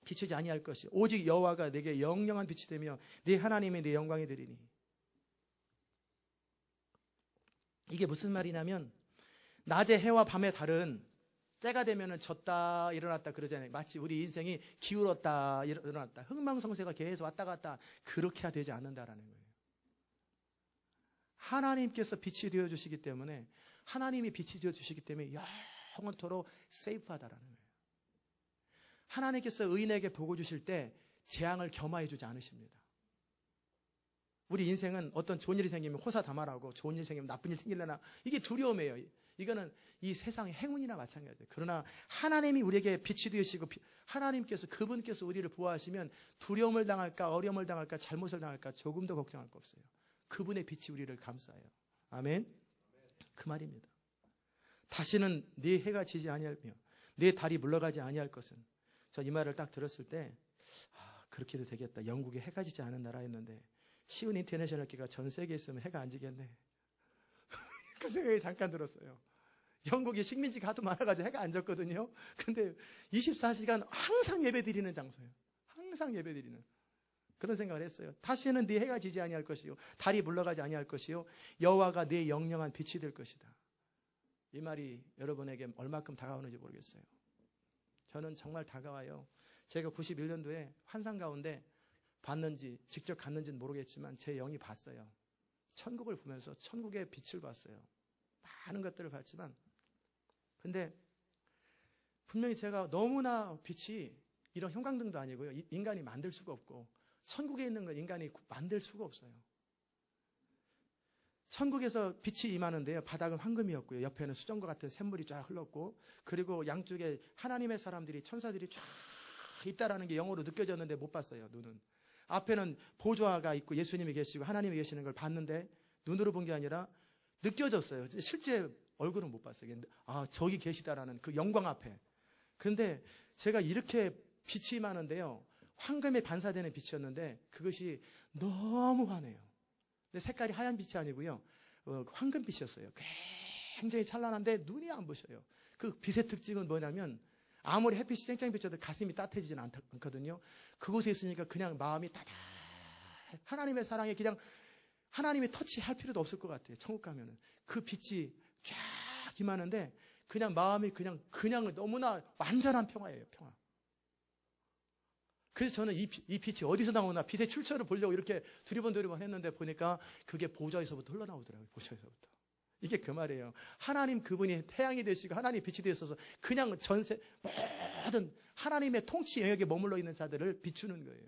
S1: 비추지 아니할 것이 오직 여호와가 내게 영영한 빛이 되며 네 하나님이 내 영광이 되리니. 이게 무슨 말이냐면 낮의 해와 밤의 달은 때가 되면은 졌다 일어났다 그러잖아요. 마치 우리 인생이 기울었다 일어났다 흥망성쇠가 계속 왔다 갔다 그렇게 되지 않는다라는 거예요. 하나님께서 빛이 되어주시기 때문에 하나님이 빛이 되어주시기 때문에 영원토록 세이프하다라는 거예요. 하나님께서 의인에게 복을 주실 때 재앙을 겸하해 주지 않으십니다. 우리 인생은 어떤 좋은 일이 생기면 호사다말하고 좋은 일이 생기면 나쁜 일이 생기려나 이게 두려움이에요. 이거는 이 세상의 행운이나 마찬가지예요. 그러나 하나님이 우리에게 빛이 되시고 하나님께서 그분께서 우리를 보호하시면 두려움을 당할까 어려움을 당할까 잘못을 당할까 조금 더 걱정할 거 없어요. 그분의 빛이 우리를 감싸요. 아멘. 그 말입니다. 다시는 네 해가 지지 아니하며 네 달이 물러가지 아니할 것은 저 이 말을 딱 들었을 때 그렇게도 되겠다. 영국이 해가 지지 않은 나라였는데 시온 인터내셔널 기가 전 세계에 있으면 해가 안 지겠네. 그 생각이 잠깐 들었어요. 영국이 식민지가 하도 많아가지고 해가 안 졌거든요. 근데 24시간 항상 예배 드리는 장소예요. 항상 예배 드리는. 그런 생각을 했어요. 다시는 네 해가 지지 아니할 것이요 달이 물러가지 아니할 것이요 여호와가 네 영영한 빛이 될 것이다. 이 말이 여러분에게 얼마큼 다가오는지 모르겠어요. 저는 정말 다가와요. 제가 91년도에 환상 가운데 봤는지 직접 갔는지는 모르겠지만 제 영이 봤어요. 천국을 보면서 천국의 빛을 봤어요. 많은 것들을 봤지만 근데 분명히 제가 너무나 빛이 이런 형광등도 아니고요. 인간이 만들 수가 없고 천국에 있는 건 인간이 만들 수가 없어요. 천국에서 빛이 임하는데요. 바닥은 황금이었고요. 옆에는 수정과 같은 샘물이 쫙 흘렀고 그리고 양쪽에 하나님의 사람들이 천사들이 쫙 있다라는 게 영어로 느껴졌는데 못 봤어요. 눈은. 앞에는 보좌가 있고 예수님이 계시고 하나님이 계시는 걸 봤는데 눈으로 본 게 아니라 느껴졌어요. 실제 얼굴은 못 봤어요. 저기 계시다라는 그 영광 앞에. 그런데 제가 이렇게 빛이 임하는데요. 황금에 반사되는 빛이었는데 그것이 너무 환해요. 근데 색깔이 하얀 빛이 아니고요. 황금빛이었어요. 굉장히 찬란한데 눈이 안 부셔요. 그 빛의 특징은 뭐냐면 아무리 햇빛이 쨍쨍 비쳐도 가슴이 따뜻해지진 않거든요. 그곳에 있으니까 그냥 마음이 따뜻. 하나님의 사랑에 그냥 하나님이 터치할 필요도 없을 것 같아요. 천국 가면은 그 빛이 쫙 임하는데 그냥 마음이 그냥 너무나 완전한 평화예요. 평화. 그래서 저는 이 빛이 어디서 나오나 빛의 출처를 보려고 이렇게 두리번 했는데 보니까 그게 보좌에서부터 흘러나오더라고요. 보좌에서부터. 이게 그 말이에요. 하나님 그분이 태양이 되시고 하나님 빛이 되셔서 그냥 전세 모든 하나님의 통치 영역에 머물러 있는 자들을 비추는 거예요.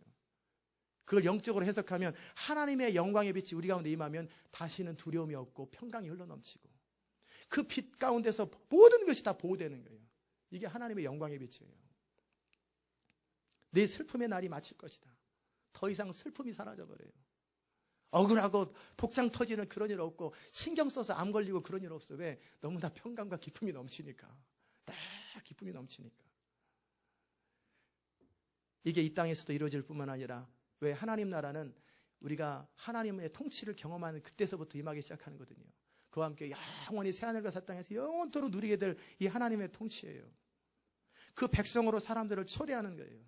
S1: 그걸 영적으로 해석하면 하나님의 영광의 빛이 우리 가운데 임하면 다시는 두려움이 없고 평강이 흘러넘치고 그 빛 가운데서 모든 것이 다 보호되는 거예요. 이게 하나님의 영광의 빛이에요. 내 슬픔의 날이 마칠 것이다. 더 이상 슬픔이 사라져버려요. 억울하고 복장 터지는 그런 일 없고 신경 써서 암 걸리고 그런 일 없어. 왜? 너무나 평강과 기쁨이 넘치니까. 다 기쁨이 넘치니까. 이게 이 땅에서도 이루어질 뿐만 아니라 왜 하나님 나라는 우리가 하나님의 통치를 경험하는 그때서부터 임하기 시작하는 거거든요. 그와 함께 영원히 새하늘과 새 땅에서 영원토록 누리게 될 이 하나님의 통치예요. 그 백성으로 사람들을 초대하는 거예요.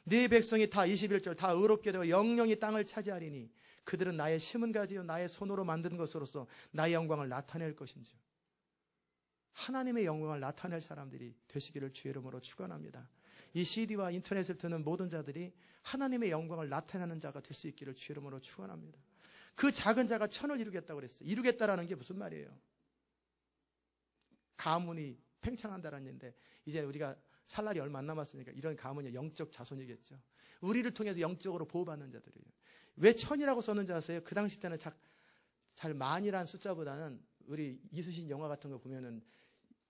S1: 네 백성이 다 21절 다 의롭게 되어 영영이 땅을 차지하리니 그들은 나의 심은 가지요 나의 손으로 만든 것으로서 나의 영광을 나타낼 것인지요. 하나님의 영광을 나타낼 사람들이 되시기를 주의 이름으로 축원합니다. 이 CD와 인터넷을 듣는 모든 자들이 하나님의 영광을 나타내는 자가 될 수 있기를 주의 이름으로 축원합니다. 그 작은 자가 천을 이루겠다고 그랬어요. 이루겠다라는 게 무슨 말이에요? 가문이 팽창한다라는 얘기인데 이제 우리가 살 날이 얼마 안 남았으니까 이런 가문이 영적 자손이겠죠. 우리를 통해서 영적으로 보호받는 자들이에요. 왜 천이라고 썼는지 아세요? 그 당시 때는 잘 만이라는 숫자보다는 우리 이수신 영화 같은 거 보면은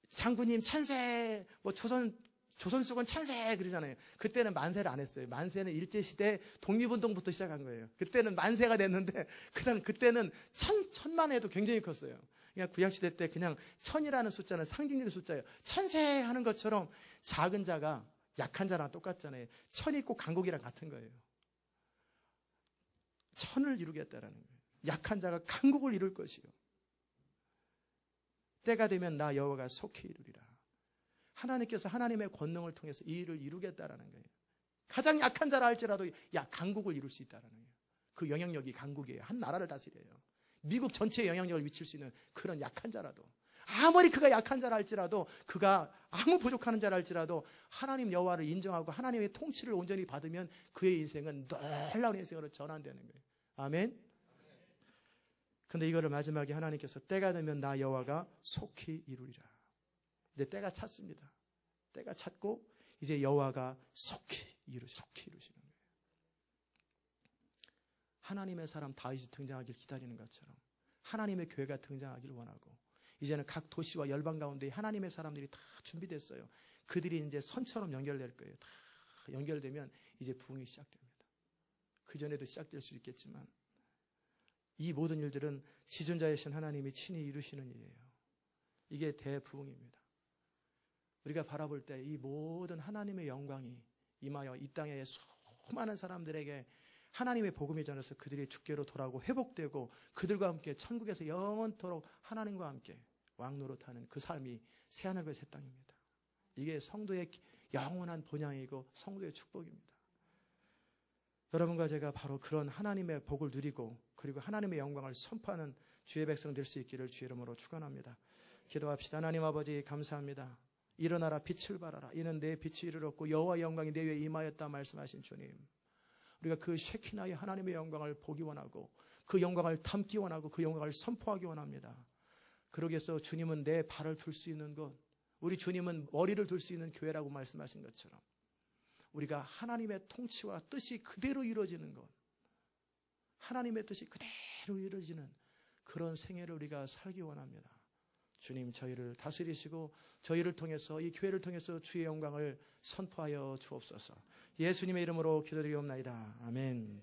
S1: 장군님 천세, 뭐 조선수군 천세 그러잖아요. 그때는 만세를 안 했어요. 만세는 일제시대 독립운동부터 시작한 거예요. 그때는 만세가 됐는데 그때는 천만 해도 굉장히 컸어요. 그냥 구약시대 때 그냥 천이라는 숫자는 상징적인 숫자예요. 천세 하는 것처럼 작은 자가 약한 자랑 똑같잖아요. 천이 꼭 강국이랑 같은 거예요. 천을 이루겠다라는 거예요. 약한 자가 강국을 이룰 것이요. 때가 되면 나 여호와가 속히 이루리라. 하나님께서 하나님의 권능을 통해서 이 일을 이루겠다라는 거예요. 가장 약한 자라 할지라도 강국을 이룰 수 있다라는 거예요. 그 영향력이 강국이에요. 한 나라를 다스려요. 미국 전체에 영향력을 미칠 수 있는 그런 약한 자라도 아무리 그가 약한 자라 할지라도 그가 아무 부족한 자라 할지라도 하나님 여호와를 인정하고 하나님의 통치를 온전히 받으면 그의 인생은 놀라운 인생으로 전환되는 거예요. 아멘. 근데 이거를 마지막에 하나님께서 때가 되면 나 여호와가 속히 이루리라. 이제 때가 찼습니다. 때가 찼고 이제 여호와가 속히 이루시는 거예요. 하나님의 사람 다윗이 등장하길 기다리는 것처럼 하나님의 교회가 등장하길 원하고 이제는 각 도시와 열방 가운데 하나님의 사람들이 다 준비됐어요. 그들이 이제 선처럼 연결될 거예요. 다 연결되면 이제 부흥이 시작됩니다. 그 전에도 시작될 수 있겠지만 이 모든 일들은 지존자이신 하나님이 친히 이루시는 일이에요. 이게 대부흥입니다. 우리가 바라볼 때 이 모든 하나님의 영광이 임하여 이 땅에 수많은 사람들에게 하나님의 복음이 전해서 그들이 주께로 돌아오고 회복되고 그들과 함께 천국에서 영원토록 하나님과 함께 왕노릇하는 그 삶이 새하늘과 새 땅입니다. 이게 성도의 영원한 본향이고 성도의 축복입니다. 여러분과 제가 바로 그런 하나님의 복을 누리고 그리고 하나님의 영광을 선포하는 주의 백성 될 수 있기를 주의 이름으로 축원합니다. 기도합시다. 하나님 아버지 감사합니다. 일어나라 빛을 발하라. 이는 내 빛이 이르렀고 여호와의 영광이 내 위에 임하였다 말씀하신 주님. 우리가 그 쉐키나의 하나님의 영광을 보기 원하고 그 영광을 담기 원하고 그 영광을 선포하기 원합니다. 그러기 위해서 주님은 내 발을 둘 수 있는 곳, 우리 주님은 머리를 둘 수 있는 교회라고 말씀하신 것처럼 우리가 하나님의 통치와 뜻이 그대로 이루어지는 것, 하나님의 뜻이 그대로 이루어지는 그런 생애를 우리가 살기 원합니다. 주님 저희를 다스리시고 저희를 통해서 이 교회를 통해서 주의 영광을 선포하여 주옵소서. 예수님의 이름으로 기도드리옵나이다. 아멘.